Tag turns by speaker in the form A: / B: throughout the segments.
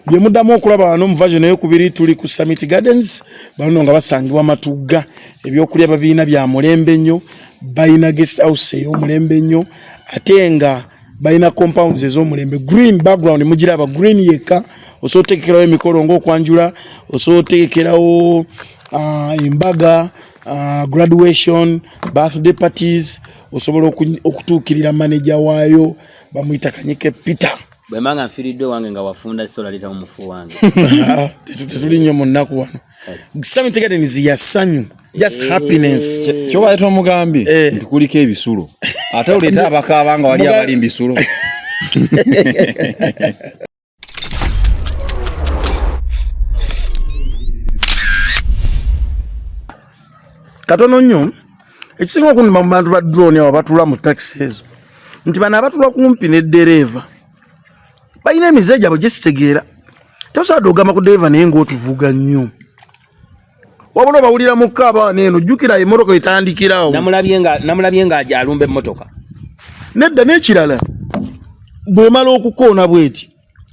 A: bye muddamu okulaba wano mu version ey'okubiri tuli ku Summit Gardens bano nga basangibwa Matugga ebyokulya babiina bya mulembe nnyo bayina guest house ey'omulembe nnyo ate nga bayina compounds ez'omulembe green background mugiraba green yeka osotekerawo emikolo ng'okwanjula osotekerawo embaga graduation birthday parties osobola okutuukirira manager waayo bamuyita Kanyike Peter
B: bwemanga nfiridde wange nga wafunda sola leta umufu wange
A: tetuli nnyo mu nnaku wano Summit Gardens ya ssanyu just happiness
C: kyoba leeta omugambi ntukuliko ebisulo ate oleeta abakaaba nga wali abali mbisulo
A: katono nnyo ekisinga okundima mu bantu ba drone abo batula mu taxi ezo nti bano abatula kumpi n'eddereeva balina emize gyabwe gye sitegeera tosobola ogamba ku ddereeva naye ng'otuvuga nnyo wabula bawulira mu kkaaba neeno jjukira emmotoka etandikirawo
B: namulabye nga alumba emmotoka
A: nedda n'ekirala bw'emala okukoona bw'eti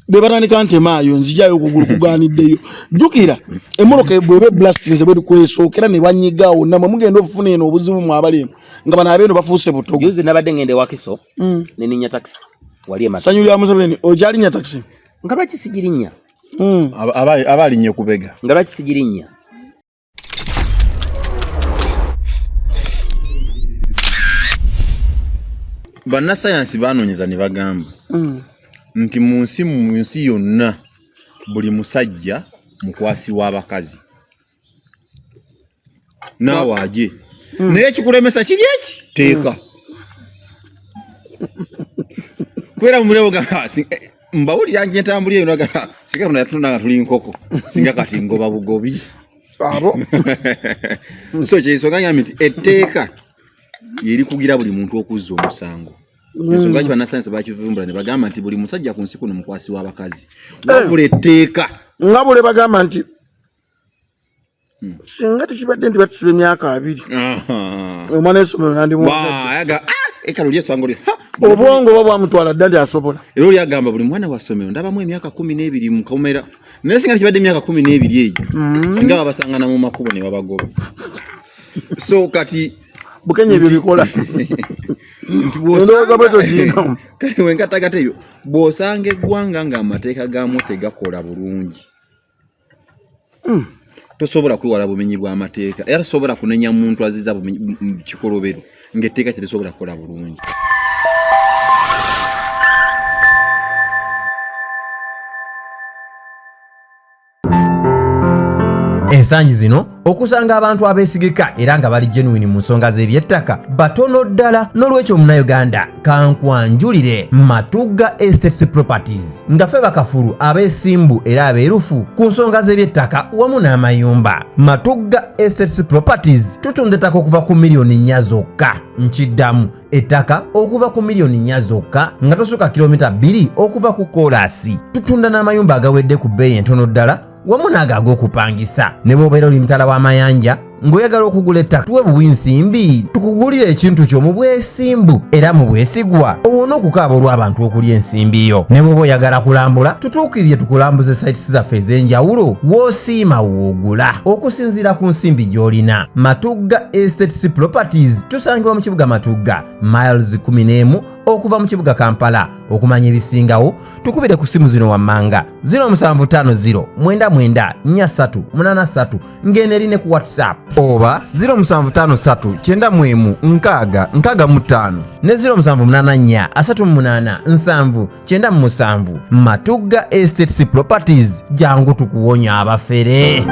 A: bwe batandika ntemaayo nzijayo okugulu kugaaniddeyo jjukira emmotoka bw'eba blastinze bwe kwesookera ne banyigaawo namwe mugenda okufuna eno obuzibu mwabali eno nga bano abeeno bafuuse butogo
B: juzi nabadde ngende wakiso neninya taxi wali emata
A: sanyu lya Museveni okyalinya taxi
B: nga lwaki sigirinya
C: aba alinnye kubega
B: nga lwaki sigirinya
C: bannasayansi banoonyeza ne bagamba nti mu nsi yonna buli musajja mukwasi w'abakazi naawe aje naye ekikulemesa kiri eki teeka kwera mumulebo mbawulira nje ntambulira eno naga singa tuno yatuna nga tuli nkoko singa kati ngoba bugobi
A: abo
C: so kyensonga nyamye nti etteeka yeri kugira buli muntu okuzza omusango ensonga lwaki bannasayansi bakivumbula ne bagamba nti buli musajja ku nsi kuno mukwasi w'abakazi wabula etteeka
A: nga bule bagamba nti singa tekibadde nti batusiba emyaka 2 omwana esomero nandimuaga
C: ekalo lyesango lye
A: obwongo oba bwamutwala dda nti asobola
C: era oli agamba buli mwana wa ssomero ndabamu emyaka 12 mu kamera naye singa tekibadde emyaka 12 egyo singa babasangana mu makubo ne babagoba so kati
A: bukenya ebyo bikola
C: nti bwosanga bweto jino kale wenkatagate ebyo bwosanga eggwanga nga amateeka gamu tegakola bulungi tosobola kwewala bumenyi bw'amateeka era tosobola kunenya muntu aziza kikolobero ng'etteeka teritosobola kukola bulungi
D: ensangi zino okusanga abantu abeesigika era nga bali genuine mu nsonga z'ebyettaka batono ddala n'olwekyo munnayuganda kankwanjulire Matugga Estates Properties nga ffe bakafulu abeesimbu era abeerufu ku nsonga z'ebyettaka wamu n'amayumba. Matugga Estates Properties tutunda ettaka okuva ku miliyoni 4 zokka nkiddamu ettaka okuva ku miliyoni 4 zokka nga tosuka kilomita 2 okuva ku koolasi. Tutunda n'amayumba agawedde ku bbeeyi entono ddala wamu n'ago ag'okupangisa ne bw'obeera oli mutala w'amayanja ng'oyagala okugula ettaka tuwe buwinsimbi tukugulira ekintu kyo mu bwesimbu era mu bwesigwa owona okukaaba olw'abantu okulya ensimbi yo. Ne bw'oba oyagala kulambula tutuukirire tukulambuze sites zaffe ez'enjawulo w'osiima w'ogula okusinziira ku nsimbi gy'olina. Matugga Estates Properties tusangibwa mu kibuga Matugga miles 11 okuva mu kibuga Kampala. Okumanya ebisingawo tukubire ku simu zino wammanga 0750 99 4383 ng'eno eri ne ku WhatsApp oba 0753 91 nkaaga nkaaga mu 5 ne 0784 38 7 97. Matugga Estates Properties jangu tukuwonya abafere.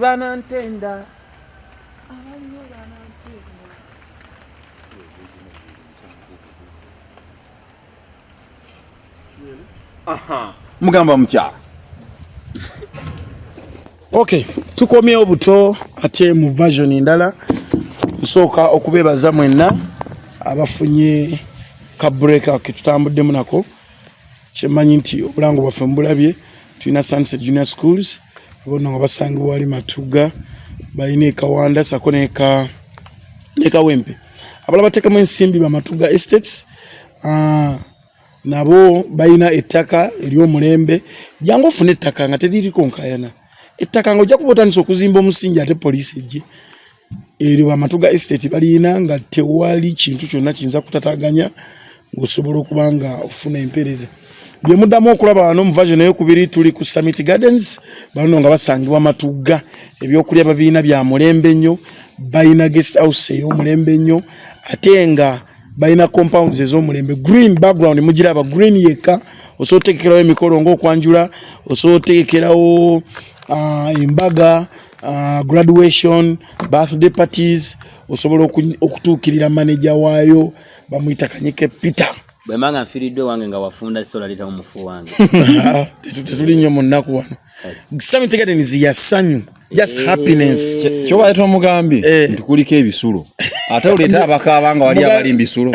D: Banantenda
C: mugamba mukyala.
A: Okay, tukomyewo buto ate mu version endala. Nsooka okubeebaza mwenna abafunye ka break ke tutambuddemu nako. Kyemanyi nti obulango bwaffe mbulabye tulina Sunset Junior Schools bonna nga basangibwa wali Matuga balina Kawanda sako neka Wempe. Abala bateekamu ensimbi ba Matuga Estates nabo balina ettaka ery'omulembe. Jangu ofune ettaka nga teririko nkayana. Ettaka nga ojja kubotandisa okuzimba omusingi ate poliisi ejje. Eryo ba Matuga Estate balina nga tewali kintu kyonna kiyinza kutataganya ng'osobola okuba nga ofuna empeereza. Bye muddamu okulaba wano mu version ey'okubiri tuli ku Summit Gardens bano nga basangibwa Matuga ebyokulya babiina bya mulembe nnyo balina guest house ey'omulembe nnyo ate nga balina compounds ez'omulembe green background mugiraba green yeka osobola otegekerawo emikolo ng'okwanjula osobola otegekerawo embaga graduation birthday parties osobola okutuukirira manager waayo bamuyita Kanyike Peter.
B: Bwemanga nfiridde wange nga wafunda sola leta umufu wange.
A: Tetuli nnyo mu nnaku wano. Summit Gardens ya ssanyu, just happiness.
C: Kyoba leeta omugambye nti kuliko ebisulo. Ate oleeta abakaaba nga wali abali mbisulo.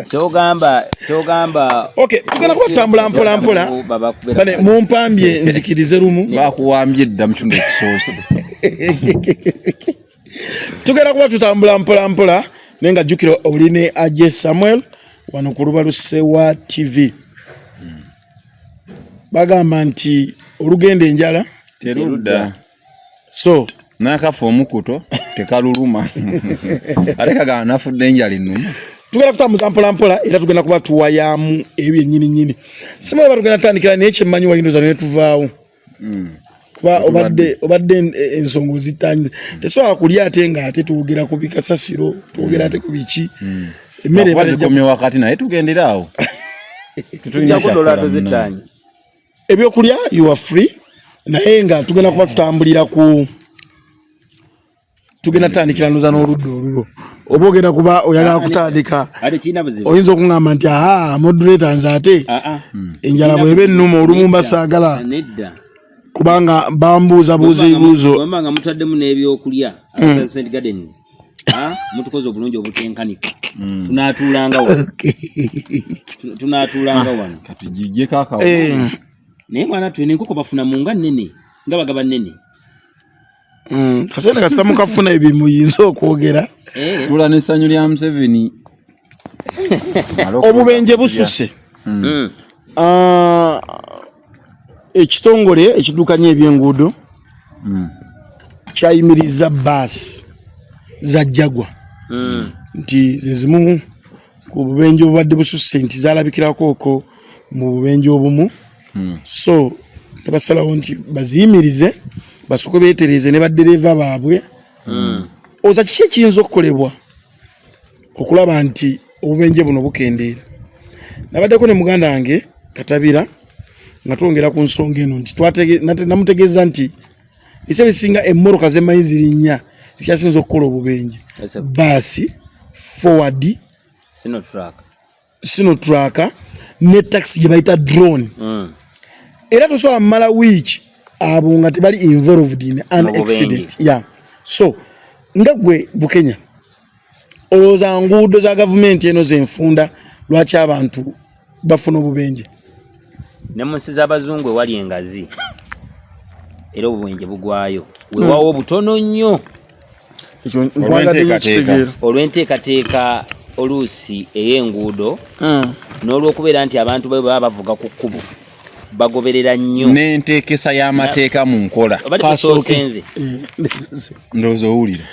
B: Kyogamba.
A: Okay, tugenda kubatambula mpola. Bane mumpambye nzikirize lumu.
C: Bakuwambye dda mu kitundu ekisoose.
A: Tugenda kuba tutambula mpola. Nenga jukiro oline Aje Samuel wano ku Lubalusewa TV. Bagamba nti olugenda enjala
C: terudda.
A: So
C: n'akafa omukuto tekaluluma. Ate kagana nafudde enjala ennuma.
A: Tugenda kutambuza mpola era tugenda kuba tuwayamu ebyo ennyini. Simwe batugenda tandikira n'ekyemanyi walindoza ne tuvaawo. Kuba obadde ensonga zitanyi tesobola kulya ate nga ate tuwogera ku bikasasiro tuwogera ate ku biki emmere
C: bazikomye wakati naye tugendera awo
A: ebyokulya you are free naye nga tugenda kuba tutambulira tugenda tandikira noza n'oludda olulo oba ogenda kuba oyagala kutandika oyinza okungamba nti moderator nze ate enjala bweba ennuma olumu mbasaagala kubanga bambuuza ebibuuzo
B: wamanga mutaddemu n'ebyokulya Sunset Gardens mutukoze obulungi obutenkanika tunaatulanga wano
C: kati jijje kaka
B: naye mwana twine enkoko bafuna mu nga nnene nga bagaba nnene
A: kasente kasita mukafuna ebyo muyinza okwogera
C: tula n'essanyu lya Museveni
A: obubenje bususe ekitongole ekidukanya ebyenguudo kyayimiriza baasi za Jagwa nti zimu ku bubenje obubadde bususse nti zalabikirako okwo mu bubenje obumu so ne basalawo nti baziyimirize basooke beetereze ne baddereeva baabwe oza kiki ekiyinza okukolebwa okulaba nti obubenje buno bukendeera. Nabaddeko ne muganda wange Katabira nga twongera ku nsonga eno nti namutegeeza nti ese bisinga emmoroka z'emmanyi ziri nnya zikyasinza okukola obubenje baasi forward sinotrack ne taxi gye bayita drone era tosobola mmala wiiki abo nga tebali involved in an accident so nga gwe Bukenya olowooza nguudo za gavumenti eno zenfunda lwaki abantu bafuna obubenje
B: ne munsi z'abazungu ewali engazi era obubenje bugwayo weewaawo butono nnyo olw'enteekateeka oluusi ey'enguudo n'olw'okubeera nti abantu baba bavuga ku kkubo bagoberera nnyo
C: n'enteekesa y'amateeka mu nkola
B: basoosenze
C: ndowooza owulira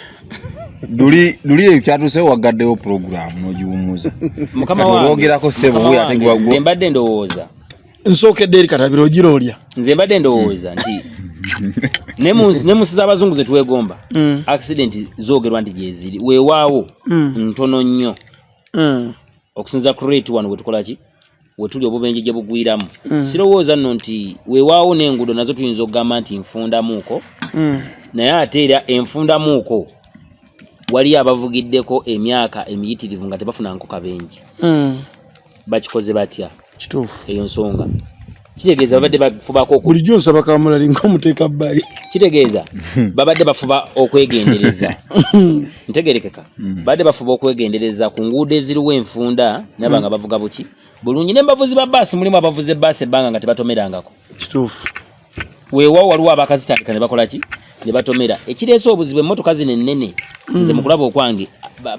C: Duli ekyatuuse wagaddewo program n'ogiwummuza
B: mukama wange
C: ogerako ssebo bwe yategwa gwo
B: nze mbadde ndowooza
A: nsookedde eri Katabira ogira olya
B: nze mbadde ndowooza nti ne munsi z'abazungu ze twegomba accident zoogerwa nti gyeziri weewaawo ntono nnyo okusinza ku rate wano wetukola ki wetuli obubenje gye bugwiramu sirowooza nno nti weewaawo n'enguudo nazo tuyinza okugamba nti nfundamuuko naye ate era enfundamuuko wali abavugiddeko emyaka emiyitirivu nga tebafunanko kabenje bakikoze batya
A: kituufu
B: eyo nsonga kitegeeza babadde bafubako
A: bulijjo nsaba kamulali ng'omuteeka bbali
B: kitegeeza babadde bafuba okwegendereza ntegerekeka babadde bafuba okwegendereza ku nguudo eziriwo enfunda naba nga bavuga buki bulungi n'embavuzi ba baasi mulimu abavuze baasi ebbanga nga tebatomerangako
A: kituufu
B: weewawo waliwo abakazitandika ne bakola ki ne batomera ekireese obuzibu emmotoka zino ennene nze mu kulaba okwange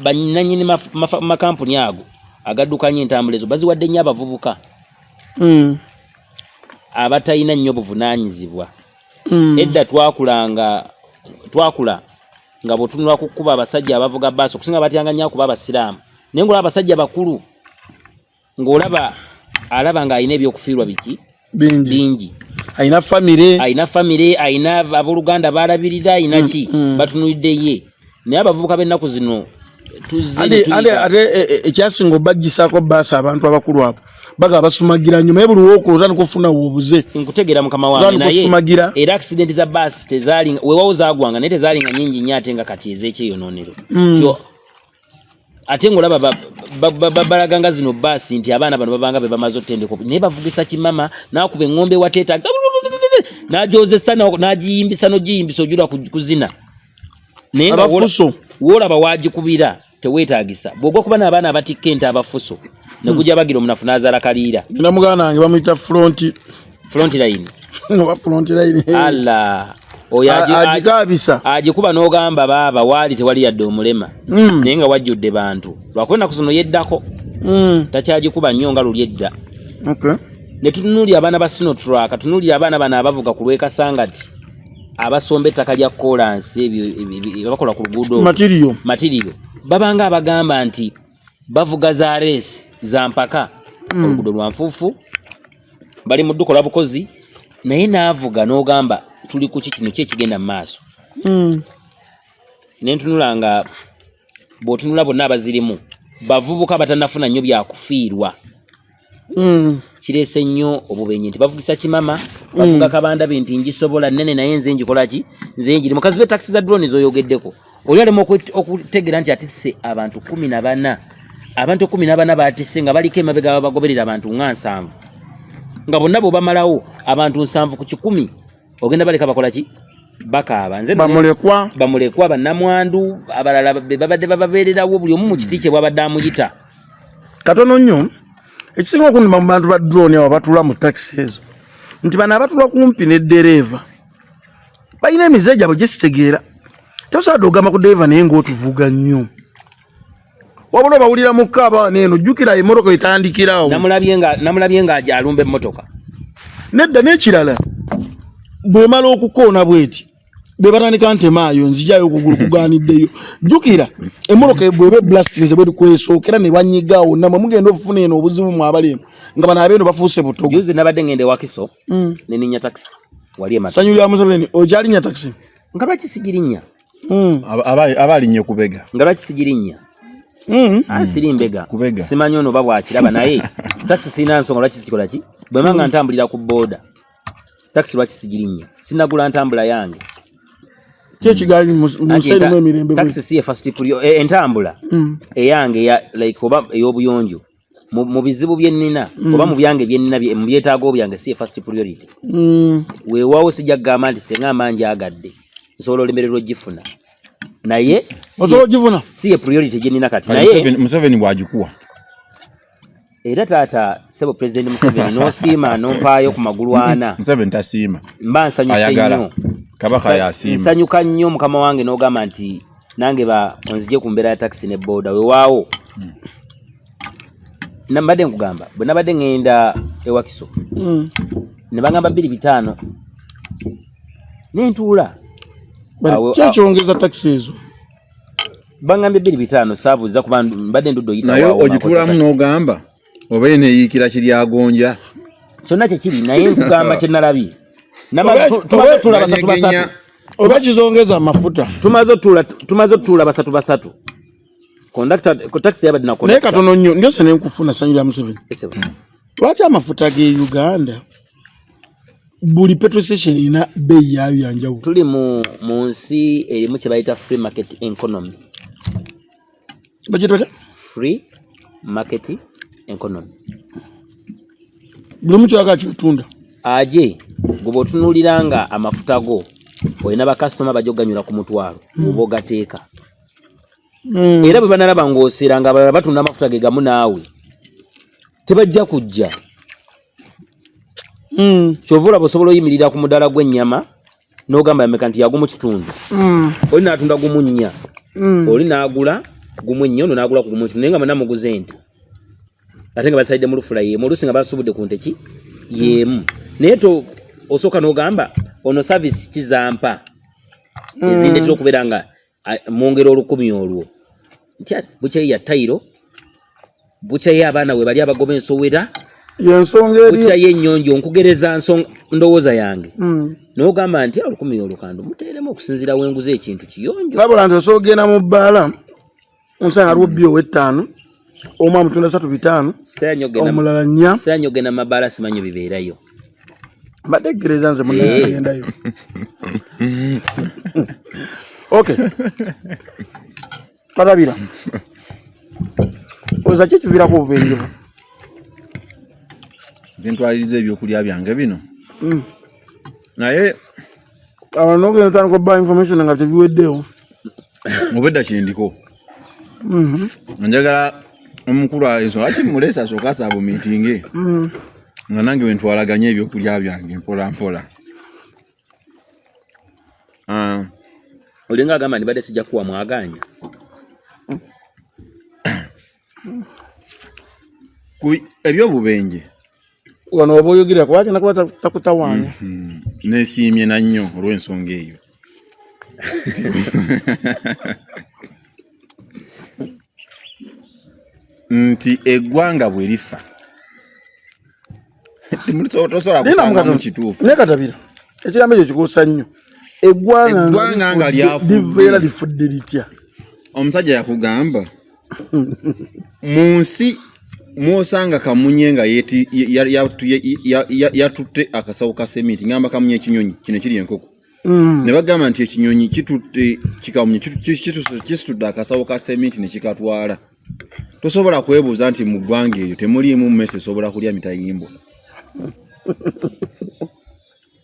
B: bannannyini makampuni ago agaddukanya entambula ezo baziwadde nnyo abavubuka abatalina nnyo buvunaanyizibwa edda twakula nga bw'otunula ku kkuba abasajja abavuga baasi okusinga batyanga nnyo akuba abasiraamu naye ng'olaba abasajja bakulu ng'olaba alaba ng'alina ebyokufiirwa biki bingi
A: ayina famire
B: ayina abooluganda balabirira ayina ki batunulidde ye naye abavubuka b'ennaku zino
A: ate ekyasinga obaggisaako baasi abantu abakulu abo baga basumagira nnyo naye buli wookutandika okufuna wobuze
B: nkutegeera mukama wange naye era accident za baasi tezalinga weewawo zaagwanga naye tezalinga nnyingi nnyo ate nga kati ez'ekyeyonoonero ate ng'olaba balaganga zino baasi nti abaana bano babanga be bamaze otendeka naye bavugisa kimama n'akuba eŋŋombe wateetagisa n'agyozesa n'agiyimbisa n'ogiyimbisa ojula kuzina naye woolaba waagikubira teweetaagisa bw'ogwa kuba n'abaana abatikka ente abafuso ne gujja bagira omunafu n'azaala kaliira
A: nina muganda wange bamuyita
B: front line
A: oba front line
B: alla oyo
A: agikabisa
B: agikuba n'ogamba baaba waali tewali yadde omulema naye nga wajjudde bantu lwakuba ennaku zino yeddako takyagikuba nnyo nga luli edda ne tutunuulira abaana ba Sinotrack tunuulira abaana bano abavuga ku lw'ekasangati abasomba ettaka lya kolansi ebyo bakola ku luguudo matiriyo babanga abagamba nti bavuga za reesi za mpaka oluguudo lwa nfuufu bali mu dduka lwa bukozi naye n'avuga n'ogamba tuli ku kino ki ekigenda mu maaso ne ntunula nga bw'otunula bonna abazirimu bavubuka batanafuna nnyo byakufiirwa kireese nnyo obubenyi nti bavugisa kimama bavuga kabanda be nti ngisobola nnene naye nze njikola ki nze njiri mukazi b'etakisi za drone zoyogeddeko oli alema okutegeera nti atisse abantu 14 abantu 14 batisse nga baliko emabega babagoberera abantu nga 7 nga bonna bw'obamalawo abantu 7 ku 100 ogenda baleka bakola ki bakaaba nze bamulekwa bannamwandu abalala babadde bababeererawo buli omu mu kiti kye bwabadde amuyita
A: katono nnyo ekisinga okundima mu bantu ba drone abo batula mu taxi ezo nti bano abatula kumpi n'eddereeva balina emize gyabwe gyesitegeera tosobola ogamba ku ddereeva naye ng'otuvuga nnyo wabula obawulira mu kkaaba neeno jjukira emmotoka etandikirawo
B: namulabye nga alumba emmotoka
A: nedda n'ekirala bw'emala okukoona bw'eti bwe batandika ntemaayo nzijayo okugulu kugaaniddeyo jjukira emmotoka bw'eba blastinze bwe kwesookera ne banyigawo namwe mugenda okufuna eno obuzibu mwabali eno nga bano abeeno bafuuse butogo
B: juzi nabadde ngende wakiso neninya taxi wali emata
A: sanyu lya Museveni okyalinya taxi
B: nga lwaki sigirinya
C: abalinnye kubega
B: nga lwaki sigirinya siri mbega simanyi ono oba bwakiraba naye taxi sirina nsonga lwaki sikikola ki bwema nga ntambulira ku booda taxi lwaki sigirinya sinagula ntambula yange
A: kyekigali musaidimu emirembe
B: taxi siye first entambula eyange ya like oba ey'obuyonjo mu bizibu byennina oba mu byange byennina mu byetaago byange siye first priority weewaawo sijja kugamba nti senga amangi agadde nsobola olemererwa ogifuna naye
A: osobola ogifuna
B: siye priority gyennina kati naye
C: Museveni bwagikuwa
B: era taata sebo president Museveni n'osiima n'ompaayo ku magulu ana
C: Museveni tasiima
B: mba nsanyuse nnyo
C: kabaka yasiima
B: nsanyuka nnyo mukama wange n'ogamba nti nange onzije ku mbeera ya taxi ne boda weewaawo nambadde nkugamba bwe nabadde ŋŋenda ewakiso ne bagamba 2,500 nentuula
A: kyekyongeza taxi ezo
B: bangambye 2,500 saabuuza kuba mbadde ndudde oyita
C: naye ogituulamu n'ogamba oba eneeyiikira kiryagonja
B: kyonna kyekiri naye nkugamba kye nalabye
A: oba kizongeza amafuta
B: tumaze otuula basatu taxi yabadde
A: naye katono nnyo ndyose nenkufuna sanyu lya Museveni lwaki amafuta ge Uganda buli petrol station erina bbeeyi yaayo yanjawulo
B: tuli mu nsi erimu kye bayita free market economy
A: bagitwata
B: free market economy.
A: Buli muntu yaka kyotunda.
B: Aje gobo tunuliranga amafuta go olina ba customer bajoganyula ku mutwalo obo gateeka. Era bwe banalaba ng'osiranga abalala batunda amafuta ge gamu naawe tebajja kujja. Kyovula bosobola oyimirira ku mudala gw'ennyama n'ogamba yameka nti yagumu kitundu. Oli n'atunda gumu nnya. Oli n'agula gumu nnyo n'agula ku gumu kitundu naye nga mwenna muguze ente. Ate nga basalidde mu lufula yemu oluusi nga basubudde ku nte ki yemu. Naye to osooka n'ogamba ono service kizampa ezindetera okubeera nga mwongera 10 olwo nti bukyayi ya tayiro bukyayi abaana we bali abagoba ensowera
A: yensonga eri
B: bukyayi ennyonjo nkugereza ndowooza yange n'ogamba nti 10 olwo kandi muteeremu okusinziira wenguza ekintu kiyonjo
A: labula nti osobola ogenda mu bbaala onsanga aliwo bbi ow'ettaano omu amutunda 3-5 omulala 4
B: siranyogenda mabaala simanyi bibeerayo
A: bategereza nze munagendayo. Okay. Katabira. Oza kikivirako obubenje.
C: Bintwaliriza ebyokulya byange bino. Naye
A: abanogenda tandika okuba information nga tebiweddewo.
C: Mubedda kindiko. Njagala omukulu ensonga kimulesa asooka asaba meeting. Nga nange wentwalaganya ebyokulya byange mpola mpola.
B: Olinga agamba nibadde sijja kuwa mwaganya.
C: Ebyobubenje
A: wano oba oyogera kubagenda kuba takutawaanya.
C: Nesiimye na nnyo olw'ensonga eyo. Nti eggwanga bwe lifa
A: nekatabira ekigambo ekyo kikuusa nnyo. Eggwanga
C: nga
A: liveera lifudde litya.
C: Omusajja yakugamba mu nsi mwosanga kamunye nga yatutte akasawo ka semiti ngamba kamunye ekinyonyi kino kiri enkoko. Ne bagamba nti ekinyonyi kitutte kikamunye kisitudde akasawo ka semiti ne kikatwala. Tosobola kwebuuza nti mu ggwanga eyo temuliimu mmese esobola kulya mitayimbo.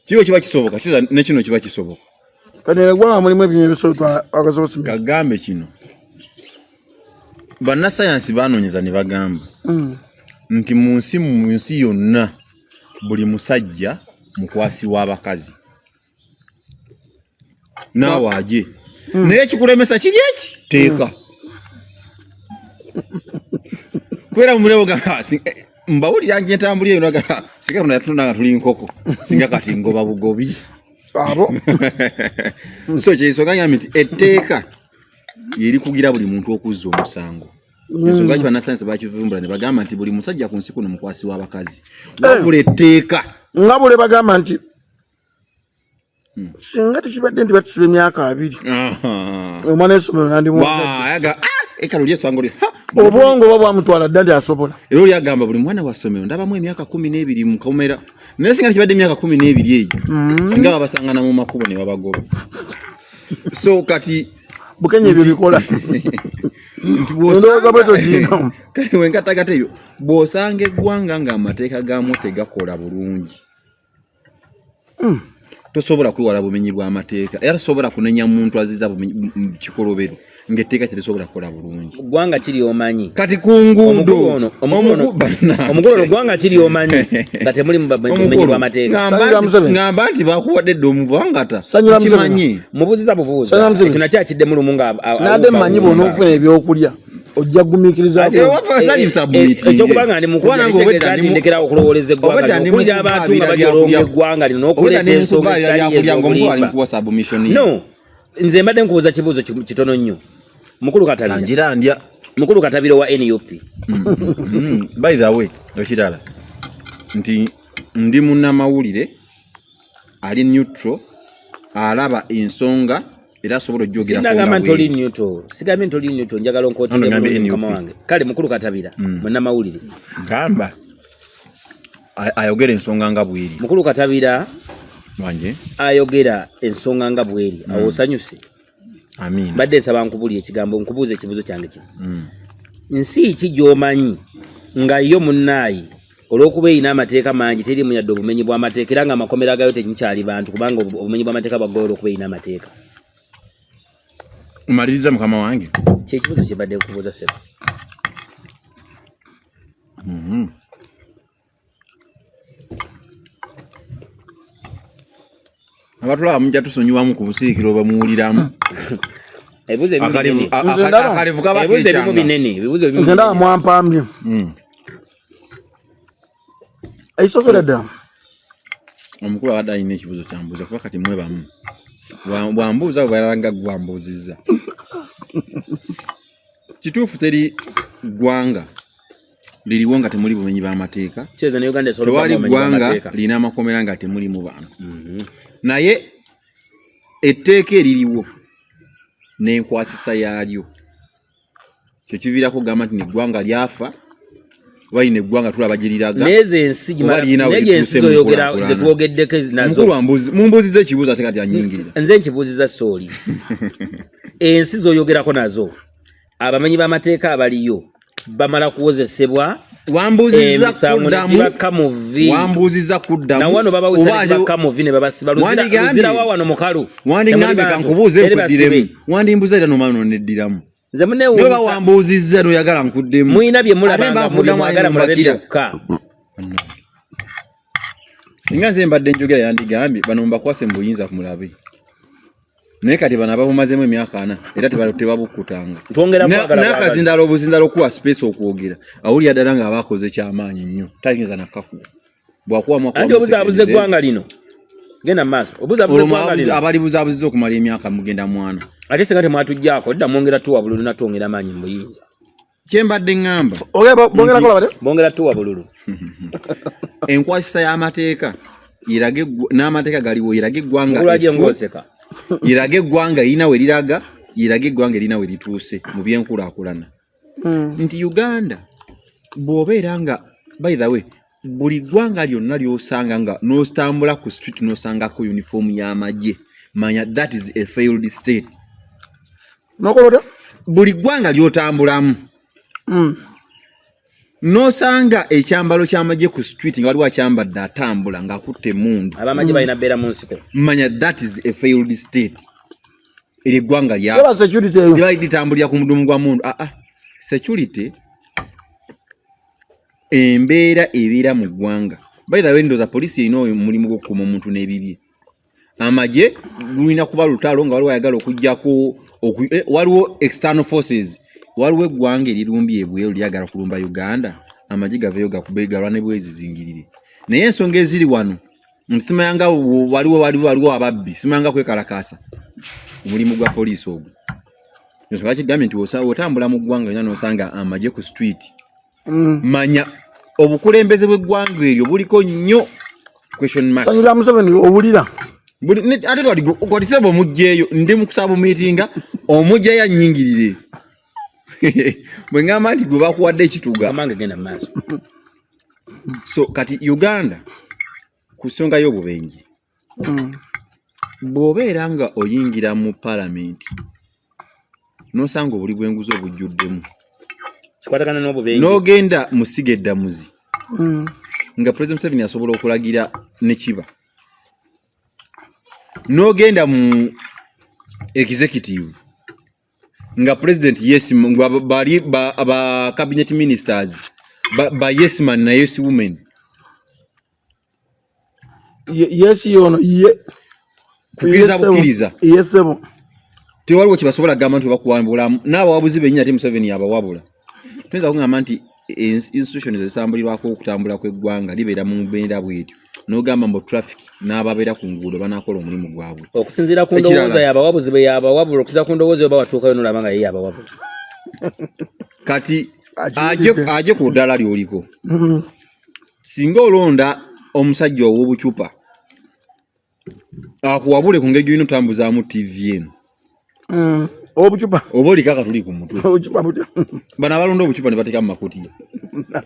C: Kyo kiba kisoboka kiza ne kino kiba kisoboka.
A: Kati eggwanga mulimu ebinyonyi bisobola akasawo semiti.
C: Kagambe kino bannasayansi banoonyeza ne bagamba nti mu nsi yonna buli musajja mukwasi w'abakazi naawe aje naye ekikulemesa kiri eki teeka kwera mumulebo mbawulira nje ntambuli eyo naga singa tuno yatunda nga tuli nkoko singa kati ngoba bugobi
A: abo
C: so kyensonga nyambi nti etteeka yeri kugira buli muntu okuzza omusango. Ensonga lwaki bannasayansi bakivumbula ne bagamba nti buli musajja ku nsi kuno mukwasi w'abakazi wabula etteeka
A: nga bule bagamba nti singa tekibadde nti batusiba emyaka 2 omwana w'essomero nandimuyaga
C: ekalo lyesango lye
A: obwongo oba bwamutwala dda nti asobola.
C: Era oli agamba buli mwana wa ssomero ndabamu emyaka 12 mu kamera naye singa tekibadde emyaka 12 egyo singa babasangana mu makubo ne babagoba. So kati
A: Bukenya ebyo bikola.
C: Ndowooza bweto gino. Kale wenkatagate ebyo bw'osanga eggwanga ng'amateeka gaamu tegakola bulungi. Tosobola kwewala bumenyi bw'amateeka era tosobola kunenya muntu aziza kikolobero ng'etteeka terisobola kukola bulungi.
B: Gwanga kiri omanyi
C: kati ku nguudo
B: omugolo gwanga kiri omanyi nga temuli bumenyi bw'amateeka.
C: Ngamba nti bakuwadde dde omuvangata
A: kimanyi
B: mubuuziza bubuuza ekyo nakyakidde mulumu nga
A: nadde mmanyi bw'onoofuna ebyokulya ojja gumiikiriza
B: ekyokubanga ndi mukutegeeza nti ndekera okulowooleza eggwanga okulira abantu nga bajolonga eggwanga lino n'okuleeta ensonga ez'okulimba. No, nze mbadde nkubuuza kibuuzo kitono nnyo. Mukulu Katabira wa NUP.
C: By the way, ekirala nti ndi munnamawulire ali neutral alaba ensonga era asobola ojjogera
B: ku ngamba ntoli neutral. Sigambe ntoli neutral njagala nkootire kama wange. Kale Mukulu Katabira munnamawulire
C: gamba ayogera ensonga nga bweri.
B: Mukulu Katabira
C: wanje
B: ayogera ensonga nga bweri awo osanyuse.
C: Amin.
B: Badde saba nkubulye ekigambo nkubuuze ekibuzo kyange kino. Nsi ki gy'omanyi nga yo munnayi olw'okuba erina amateeka mangi teri munyadde obumenyi bw'amateeka era nga amakomera gayo temukyali bantu kubanga obumenyi bw'amateeka bwaggwayo olw'okuba erina amateeka.
C: Umaliriza mukama wange.
B: Kyekibuzo kye badde kubuuza Ssebo.
C: Abatulaba mujja tusonyiwamu ku busiikiro bamuwuliramu.
B: Ebibuzo ebimu binene.
A: Nze ndaba mwampambye. Eisokera dda.
C: Omukulu abadde alina ekibuzo kyambuuza kuba kati mwe bamu. Bwambuuza bwebalanga gwambuuzizza. Kituufu teri ggwanga liriwo nga temuli bumenyi bw'amateeka. Tewali ggwanga lina amakomera nga temuli mu bantu. Naye etteeka eririwo n'enkwasisa yaalyo kyo kiviirako gamba nti neggwanga lyafa walina eggwanga tulaba gye liraga
B: n'ensi zoyogera zetwogeddeko nazo.
C: Mumbuuziza ekibuuzo ate kati anyingirira.
B: Nze nkibuuziza sooli. Ensi zoyogerako nazo abamenyi b'amateeka abaliyo bamala kuwozesebwa.
C: Wambuuziza kuddamu.
B: Na wano babawuza bakamuvi ne babasiba luzira wa wano mukalu.
C: Wandingambye kankubuuze nkuddiremu. Wandimbuuza era nomano neddiramu.
B: Nze mune
C: Noba wambuuzizza noyagala nkuddemu.
B: Muyina bye mulabanga muli mwagala mulabe byokka.
C: Singa nze mbadde njogera yandigambye bano mbakwase mu buyinza kumulabe. Naye kati bano abamazemu emyaka 4 era tebabukutanga. N'akazindalo obuzindalo kuwa space okwogera. Awulira ddala nga abakoze kyamaanyi nnyo. Tayinza nakaku. Bwakuwa mwaka
B: andi obuzaabuze eggwanga lino. Genda maaso. Obuzaabuze eggwanga lino.
C: Abali buzaabuziza okumala emyaka mugenda mwana.
B: Ate singa temwatujjaako dda mwongera tuwa bululu natwongera amaanyi mu buyinza.
C: Kyembadde ngamba.
A: Bongera kola bate?
B: Bongera tuwa bululu.
C: Enkwasisa y'amateeka irage n'amateeka galiwo irage eggwanga.
B: Olwaje ngoseka.
C: Irage eggwanga erina we liraga, irage eggwanga erina we lituuse mu byenkulaakulana. Nti Uganda bw'obeera nga by the way buli ggwanga lyonna ly'osanga nga n'otambula ku street n'osangako uniform y'amagye manya that is a failed state.
A: Nokolota?
C: Buli ggwanga ly'otambulamu n'osanga ekyambalo ky'amagye ku street nga waliwo akyambadde atambula ng'akutte emmundu.
B: Abamagye balina beera mu nsiko.
C: Manya that is a failed state. Eri ggwanga
A: Eba security eyo.
C: Lyali litambulira ku mudumu gwa mundu. Security embeera ebeera mu ggwanga. By the way ndooza poliisi erina omulimu gw'okukuuma omuntu n'ebibye. Amagye gulina kuba lutalo nga waliwo ayagala okuggyako waliwo external forces. Waliwo eggwanga erirumbye ebweru lyagala kulumba Uganda. Amagye gaveyo gakubegalwa ne bwezi zingirire. Naye ensonga eziri wano nsimayanga waliwo ababbi simayanga kwekalakasa omulimu gwa poliisi ogwo. Nsonga kigambye nti otambula mu ggwanga nya n'osanga amagye ku street. Manya obukulembeze bw'eggwanga eryo buliko nnyo question marks.
A: Sanyira Museveni obulira.
C: Ate kwati sebo omugjeeyo ndi mu kusaba meetinga omugjeeyo annyingirire. Bwe ngamba nti gwe bakuwadde ekituga.
B: Amange genda maaso.
C: So kati Uganda ku nsonga y'obubenje. Bw'obeera nga oyingira mu palamenti n'osanga obuli bw'enguzi obujjuddemu.
B: Kikwatagana n'obubenje.
C: N'ogenda mu Sigeddamuzi. Nga President Museveni asobola okulagira ne kiba. N'ogenda mu executive. Nga President yes bali ba cabinet ministers ba yes man na yes women.
A: Yes yono ye
C: kukiriza.
A: Yes ebo.
C: Tewaliwo kibasobola gamba nti bakuwambula n'abawabuzi bennyini ate Museveni abawabula. Penza kungamba nti institutions ezitambulirwako okutambula kw'eggwanga libeera mu mbeera bw'etyo. N'ogamba mbu traffic n'ababeera ku nguudo banaakola omulimu gwabwe.
B: Okusinziira ku ndowooza y'abawabuzi be y'abawabula okusinziira ku ndowooza oba watuukayo n'olaba nga ye y'abawabula.
C: Kati aje ku ddala ly'oliko. Singa olonda omusajja ow'obucupa akuwabule ku ngeri gy'olina otambuzaamu TV eno.
A: Obucupa
C: oba olikaka tuli ku mutwe.
A: Obucupa butya.
C: Bano abalonda obucupa ne bateeka mu makutiya.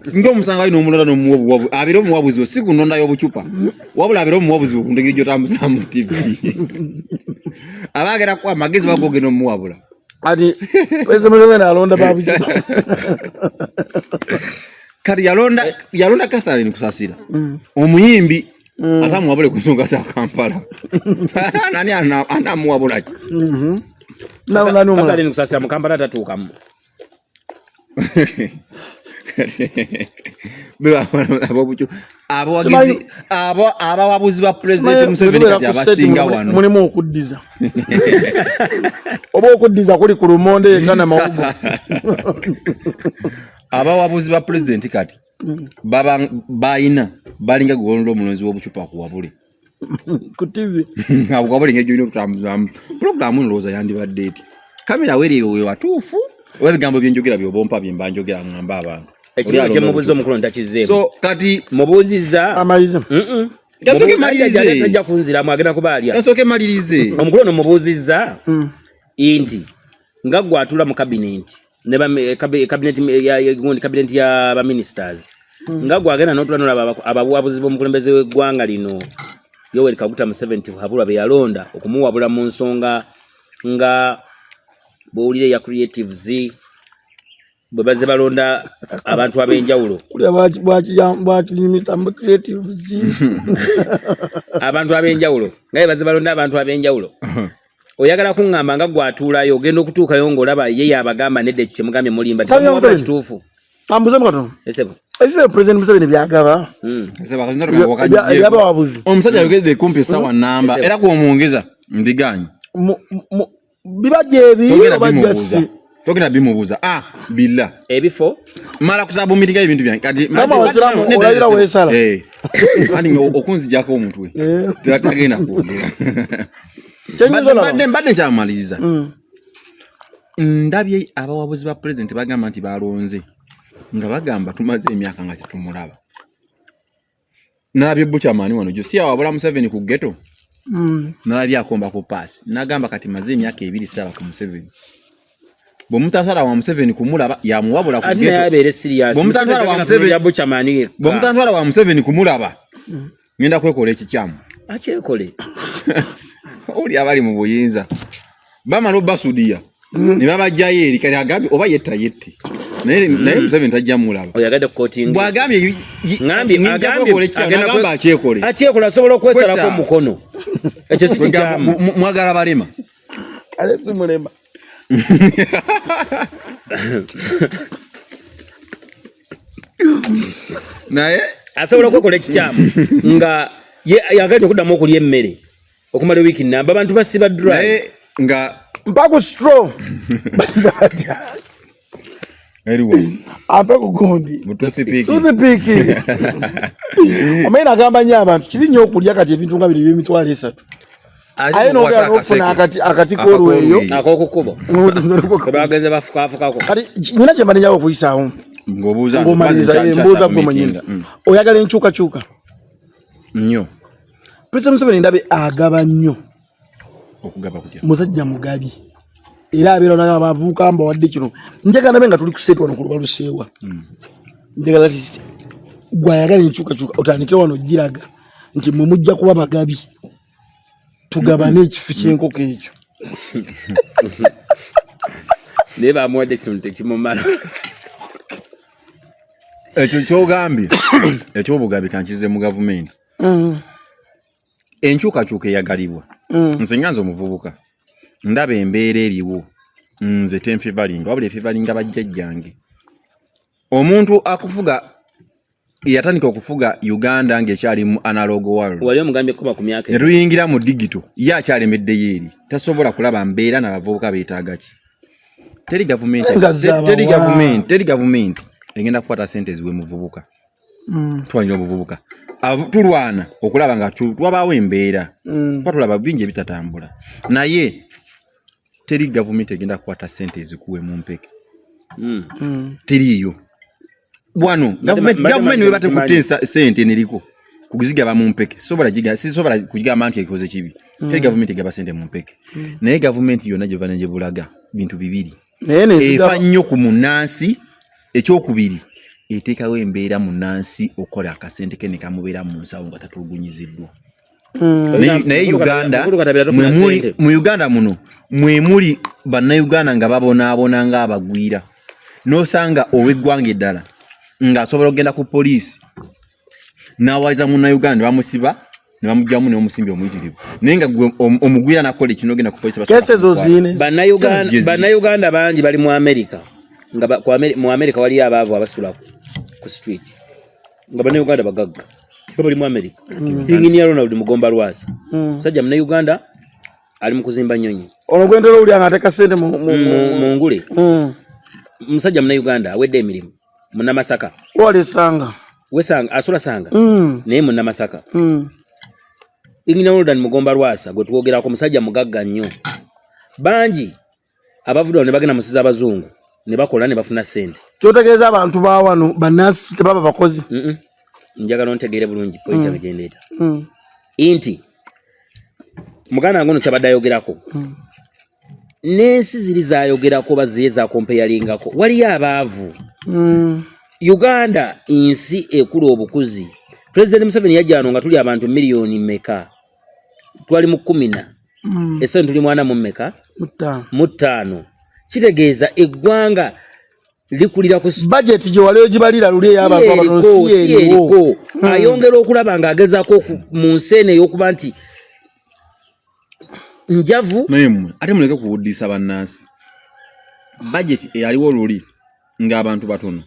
C: Singa omusanga alina omulonda n'omuwabu abeera omuwabuzi we si ku ndonda y'obucupa wabula abeera omuwabuzi we ku ngeri gy'otambuzaamu TV. Abaagera ku amagezi bagogenda omuwabula.
A: Ati President Museveni alonda babucupa.
C: kati yalonda Catherine Kusasira omuyimbi atamuwabule ku nsonga za Kampala nani anamuwabula ki
B: Catherine Kusasira mu Kampala tatuukamu
C: abawabuzi ba president Museveni kati abasinga wano
A: mulimu okuddiza oba okuddiza kuli ku lumonde engana mawugo
C: abawabuzi ba president kati bayina balinga golondo omulonzi w'obucupa kuwabule
A: ku TV
C: abugabule ng'ejjo okutambuzamu programu nlowooza yandibadde eti kamera weriyo we watuufu oba ebigambo byenjogera byobompa bye mba njogera ngamba abantu
B: ekirimo kye mubuuza omukulu ntakizeemu
C: so kati
B: mubuuzizza
A: amaliza
C: yasoke malirize
B: tajja kunziramu agenda kubaalya
C: yasoke malirize
B: omukulu ono mubuuzizza nti nga gwe atula mu kabineti ne kabineti ya baministers nga gwe agenda n'otula n'olaba abawabuzi b'omukulembeze w'eggwanga lino Yoweri Kaguta Museveni habulwa be yalonda okumuwabula mu nsonga nga bowulire ya creatives bwe baze balonda abantu ab'enjawulo
A: bwakinyumisa mu creatives
B: abantu ab'enjawulo nga baze balonda abantu ab'enjawulo oyagala kuŋŋamba nga gwatuulayo ogenda okutuukayo ng'olaba ye yabagamba nedde ekyo kyemugambye mulimba kituufu
A: ambuze mukatono
B: esebo
A: ebife president Museveni byagaba ebyabawabuzi
C: omusajja ayogedde kumpi esawa namba era kwomwongeza mbiganyi
A: bibajja ebi obajjasi
C: togenda bimubuuza billa
B: ebifo
C: mala kusabumiringa ebintu byange kati
A: olayira weesala
C: andi okunzijako omutwe tagenda kwogera mbadde nkyamaliriza ndabye abawabuzi ba president bagamba nti balonze nga bagamba tumaze emyaka nga tetumulaba nalabye Buchaman wano jo si awabula Museveni ku ghetto nalabye akomba ku pass nagamba kati maze emyaka 2 saba ku Museveni bomutasala wa Museveni kumulaba yamuwabula ku ghetto bomutasala wa Museveni kumulaba ngenda kwekola ekikyamu
B: akyekole
C: oli abali mu buyinza bamalo basudia ne babajjayo eri kali agambye oba yette naye Museveni tajja mulaba
B: oyagadde kotinga
C: bwagambye agamba
B: akyekole asobola okwesalako omukono ekyo si kikyamu
C: mwagala balema
A: alezi mulema
C: naye
B: asobola okwekola ekikyamu nga yagadde okuddamu okulya emmere okumala wiiki namba abantu basiba dry
C: naye nga
A: mpaku straw
C: eriwo
A: ampaku gundi
C: mutosipiki
A: omaina agamba nnyo abantu kibi nnyo okulya kati ebintu nga biri by'emitwalo 3 aye n'ogera n'ofuna akatiko olweyo
B: ak'okukubo tebagenze bafukafukako
A: kati nyina kye mbalinyawo okuyisaawo ng'omaliriza embuuza gwe mwenyini oyagala enkyukakyuka
C: nnyo
A: President Museveni ndabe agaba nnyo
C: okugaba kutya
A: musajja mugabi era abeera n'agaba avuuka mbawadde kino njagala nabe nga tuli ku sente wano ku lubalu seewa njagala ati gwayagala enkyukakyuka otandikire wano giraga nti mwe mujja kuba bagabi tugabane ekifi ky'enkoko ekyo
B: naye bamuwadde kino tekimumala
C: ekyo kyogambye ekyobugabi kankize mu gavumenti enkyukakyuka eyagalibwa nze nga nze omuvubuka ndaba embeera eriwo nze tenfivalinga wabula efivalinga bajjajjange omuntu akufuga yatandika okufuga Uganda ng'ekyali mu analog world
B: wali omugambye kuba ku myaka
C: ne tuyingira mu digital ye akyalemeddeyo eri tasobola kulaba mbeera n'abavubuka beetaaga ki teri gavumenti egenda kukwata sente ziwe muvubuka twalina obuvubuka tulwana okulaba nga twabaawo embeera tulaba bingi ebitatambula naye teri gavumenti egenda kukwata sente ezikuwe mu mpeke teriiyo bwano gavumenti we batekutte sente neriko kugizigaba mu mpeke sisobola kugigamba nti ekoze kibi teri gavumenti egaba sente mu mpeke naye gavumenti yonna gyeva negye bintu bibiri efa nnyo ku munnansi ekyokubiri eteekawo embeera munnansi okola akasente ke ne kamubeera mu nsawo nga tatulugunyiziddwa naye mu Uganda muno mwemuli bannayuganda nga babonaabona ng'abagwira n'osanga ow'eggwanga eddala nga asobola okugenda ku poliisi n'awaliza Munnayuganda bamusiba ne bamugyamu n'omusimbi omuyitirivu naye nga gwe omugwira nakola kino ogenda ku poliisi
A: kese zo zine
B: Bannayuganda bangi bali mu America nga mu America wali abaavu abasula ku street nga Bannayuganda bagagga bali mu America Engineer Ronald Mugomba Lwasa musajja Munnayuganda ali mu kuzimba nnyonyi
A: ono gwendero uli angateka sente
B: mu ngule musajja Munnayuganda awedde emirimu Munnamasaka
A: wali sanga
B: wesanga asula sanga naye Munnamasaka Engineer Ronald Mugomba Lwasa gwe tuwogerako musajja mugagga nnyo bangi abavudde ne bagenda musiza abazungu ne bakola ne bafuna sente
A: kyotegeeza abantu ba wano bannasi tebaba bakozi
B: njagala ontegeere bulungi point yange gyendeeta inti muganda ngono kyabadde ayogerako n'ensi ziri zaayogerako baziye zakompeyalingako waliyo abaavu Uganda insi ekula obukuzi President Museveni yajjano nga tuli abantu miliyoni meka twali mu 10 ese tuli mwana mu meka mu 5 kitegeeza eggwanga likulira ku
A: budget je waleyo gibalira luli y'abantu abanosi
B: eriko ayongera okulaba nga agezaako mu nsene y'okuba nti njavu
C: naye ate muleke kuwuddisa bannansi budget eyaliwo luli ng'abantu batono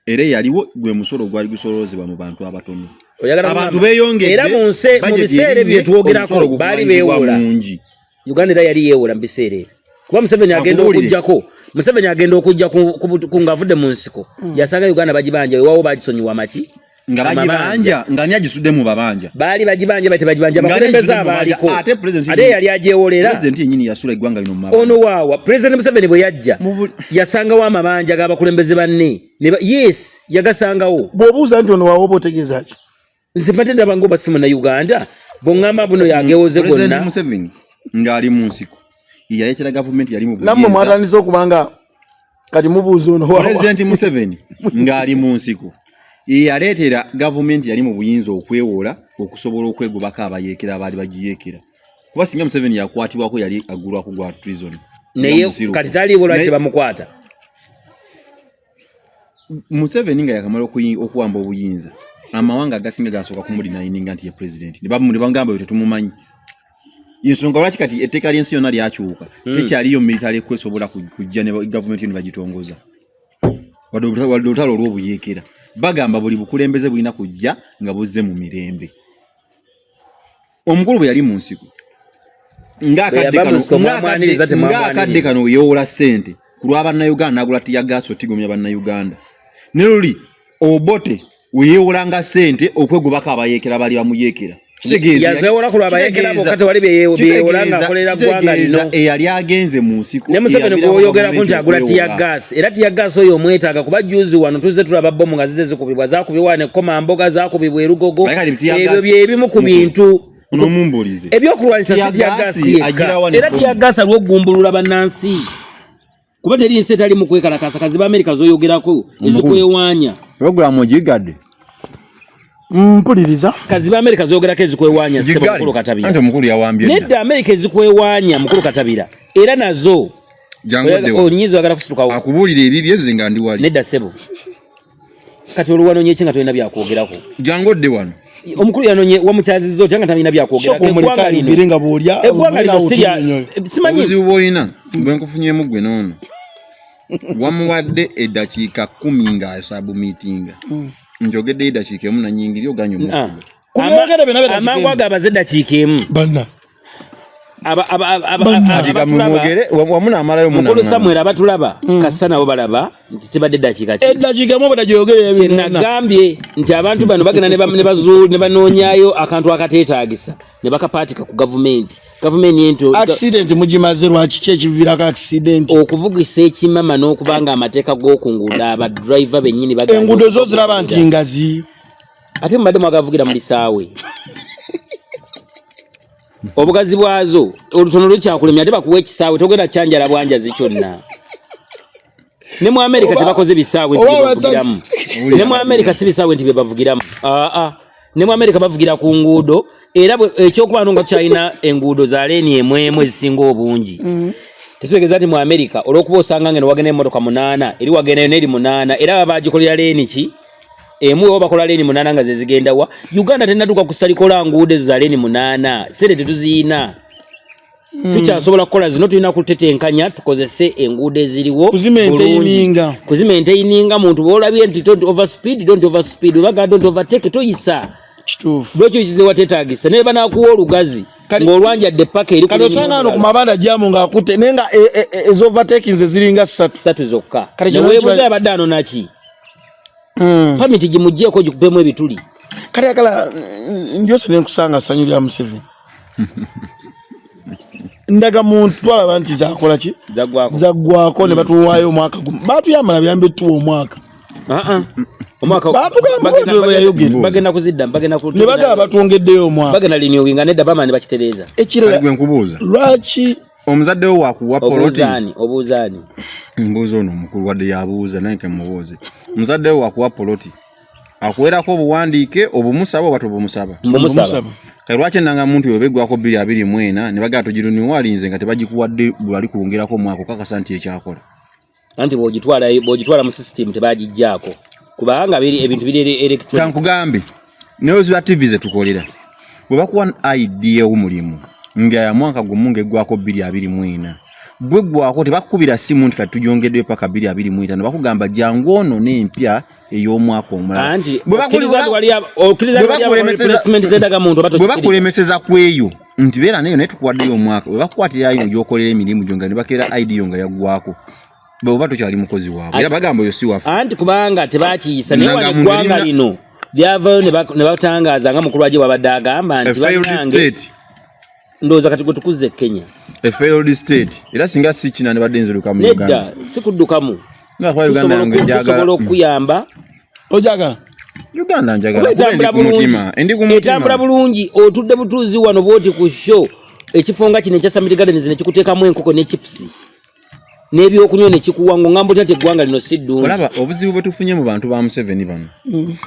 C: era yaliwo gwe musolo gwali gusolozebwa mu bantu abatono abantu beeyongedde
B: era mu biseera bye twogerako baali beewola Uganda era yali yeewola mu biseera ebyo kuba Museveni agenda okujja ku ngavudde mu nsiko yasanga Uganda bagibanja ewawo bagisonyiwa maki
C: nga bagibanja nga ni agisudde mu babanja
B: baali bagibanja bakulembeza abaaliko ate yali agyewolera
C: president yennyini yasula eggwanga lino mu mabanja
B: ono waawa President Museveni bwe yajja yasangawo amabanja g'abakulembeze banne yes yagasangawo
A: bw'obuuza nti ono waawo oba otegeeza ki
B: nze mpatenda bango basimu na Uganda bongamba buno yagewoze gonna
C: President Museveni ng'ali mu nsiko yaleetera gavumenti yali mu buyinza
A: nammwe mwatandise okubanga kati mubuuza ono waawa
C: President Museveni ng'ali mu nsiko yaleetera gavumenti yali mu buyinza okwewola okusobola okwegobako abayeekera abaali bagiyeekera kuba singa Museveni yakwatibwako yali aggulwako gwa treason
B: naye kati taliiwo lwaki bamukwata
C: Museveni nga yakamala okuwamba obuyinza amawanga agasinga gasooka kumulinayininga nti ye president ne bamugamba bwe tetumumanyi ensonga lwaki kati etteeka ly'ensi yonna lyakyuka tekyaliyo military kwesobola kujja ne gavumenti yonna bagitongoza wadde olutalo olw'obuyeekera bagamba buli bukulembeze bulina kujja nga buzze mu mirembe omukulu bwe yali mu nsiko ng'akadde kano yeewola ssente ku lw'Abannayuganda n'agula tiyagaasi otigomya Bannayuganda ne luli obote weyeewolanga ssente okwegobako abayeekera baali bamuyeekera
B: yazewola ku lw'abayeekera bokati wali beyewola ng'akolera ggwanga lino
C: eyali agenze mu nsiko
B: ne Museveni gwoyogerako nti agula tiyagaasi era tiyagaasi oyo omwetaaga kuba juzi wano tuzze tulaba bbomu nga zize zikubibwa zaakubibwa ne Komamboga zaakubibwa Erugogo ebyo byebimu ku bintu
C: onomumbulize
B: ebyokulwanyisa si tiyagaasi yekka era tiyagaasi alw'okugumbulula bannansi kuba teri nsi etali mu kwekalakaasa kaziba Amerika z'oyogerako ezikwewaanya
C: programu ogigadde
A: mpuliriza
B: kaziba Amerika z'oyogerako ezikwewaanya ssebo mukulu Katabira
C: ante mukulu yawambye
B: nedda Amerika ezikwewaanya mukulu Katabira era nazo onyiza oyagala kusitukawo
C: akubuulira ebibyo ezo nga ndi wali
B: nedda ssebo kati oluwanonye ki nga tolina byakwogerako
C: jangodde wano
B: omukulu yanonye wamukyaziza otya nga talina byakwogerako eggwanga lino simanyi
C: obuzibu bw'olina bwe nkufunyemu ggwe noono wamuwadde eddakiika 10 ng'asabumiitinga njogedde eddakiika emu nanyingiri oganya omufuga
B: amangu ago abaze eddakiika emu
C: wamu n'amalayo
B: mukulu Samuel abatulaba kassa nabo balaba nti tebadde eddakiika
A: eddakiika emu badagyogere
B: kyenagambye nti abantu bano bagenda ne banoonyaayo akantu akateetaagisa ne bakapaatika ku gavumenti ento
A: accident mugimaze lwaki ki ekiviirako accident
B: okuvugisa ekimama n'okubanga amateeka g'okunguudo abadriver bennyini
A: enguudo zo ziraba nti ngazi
B: ate mubadde mwagavugira mu bisaawe obugazi bwazo olutono lukyakulemya ate bakuwa ekisaawe togenda kyanjala bwanjazi kyonna ne mu Amerika tebakoze bisaawe nti bavugiramu ne mu Amerika si bisaawe nti bavugiramu ne mu Amerika bavugira ku nguudo era ekyokuba nga tukyalina enguudo za leeni emwemu ezisinga obungi tetutegeeza nti mu Amerika olw'okuba osanga ngeno wagenda emmotoka 8 eri wagendayo n'eri 8 era baba bagikolera leeni ki emu oba bakola leni 8 nga zezigenda wa Uganda tenaduka kusalikola nguude za leni 8 sere tetuzina tukyasobola kukola zino tulina kutetenkanya tukozese enguude ziriwo kuzimaintaininga muntu bolabye nti don't overspeed obaga don't overtake toyisa
A: kituufu
B: lwekyo kize watetagisa naye banakuwa olugazi ng'olwanja de paka eri
A: kati osanga ano ku mabanda jamu ng'akutte naye nga ezo overtaking ze ziringa 3
B: zokka neweebuza abadde ano naki pamiti gimugjeeko gikupemu ebituli
A: kati akala ndyose nenkusanga ssanyu lya Museveni ndaga muntu twalaba nti zakola ki zaggwako ne batuwaayo omwaka gumu batuyambala byambe tuwa omwaka
B: bagenda kuzidda
A: ne bagaba batwongeddeyo omwaka
B: bagenda liniyowinga nedda bama ne bakitereeza
C: ekirala gwe nkubuuza
A: lwaki
C: omuzadde wo wakuwa poloti
B: obuuzaani
C: mbuuza ono omukulu wadde yabuuza naye kemubuuze omuzadde wo wakuwa poloti akuwerako obuwandiike obumusaba oba tobumusaba lwaki ennanga muntu yobeggwako 224 ne bagala togiruniwalinze nga tebagikuwadde bwali kuwongerako omwaka okakasa nti ekyakola
B: anti bw'ogitwala mu system tebagijjaako kubanga ebintu biri electronic
C: kankugambe neyo ziba TV zetukolera bwe bakuwa ID y'omulimu nga ya mwaka gumu ng'eggwako 224 bweggwako tebakukubira simu nti kati tugyongeddeyo paka 225 bakugamba jangu ono n'empya ey'omwaka omulala bwe bakulemeseza ku eyo nti beera nayo naye tukuwaddeyo omwaka bwe bakukwatirayo gy'okolera emirimu gyo nga ne bakeera ID yo nga yaggwako bwe tokyali mukozi waabwe era bagamba oyo si waffe
B: anti kubanga tebakiyisa naye wali eggwanga lino lyavayo ne batangaaza nga mukulu wajje wabadde agamba nti bannange ndowooza kati gwe tukuzze Kenya
C: a failed state era singa si kina ne badde nziruka mu Uganda
B: nedda si kuddukamu
C: nga kwa Uganda yange njagala
B: tusobola okuyamba
A: ojagala
C: Uganda njagala
B: etambula bulungi otudde butuuzi wano bwoti ku show ekifonga kino ekya Summit Gardens ne kikuteekamu enkoko ne chips n'ebyokunywa ne kikuwango ngambo tate eggwanga lino si ddungi
C: olaba obuzibu bwe tufunye mu bantu ba Museveni bano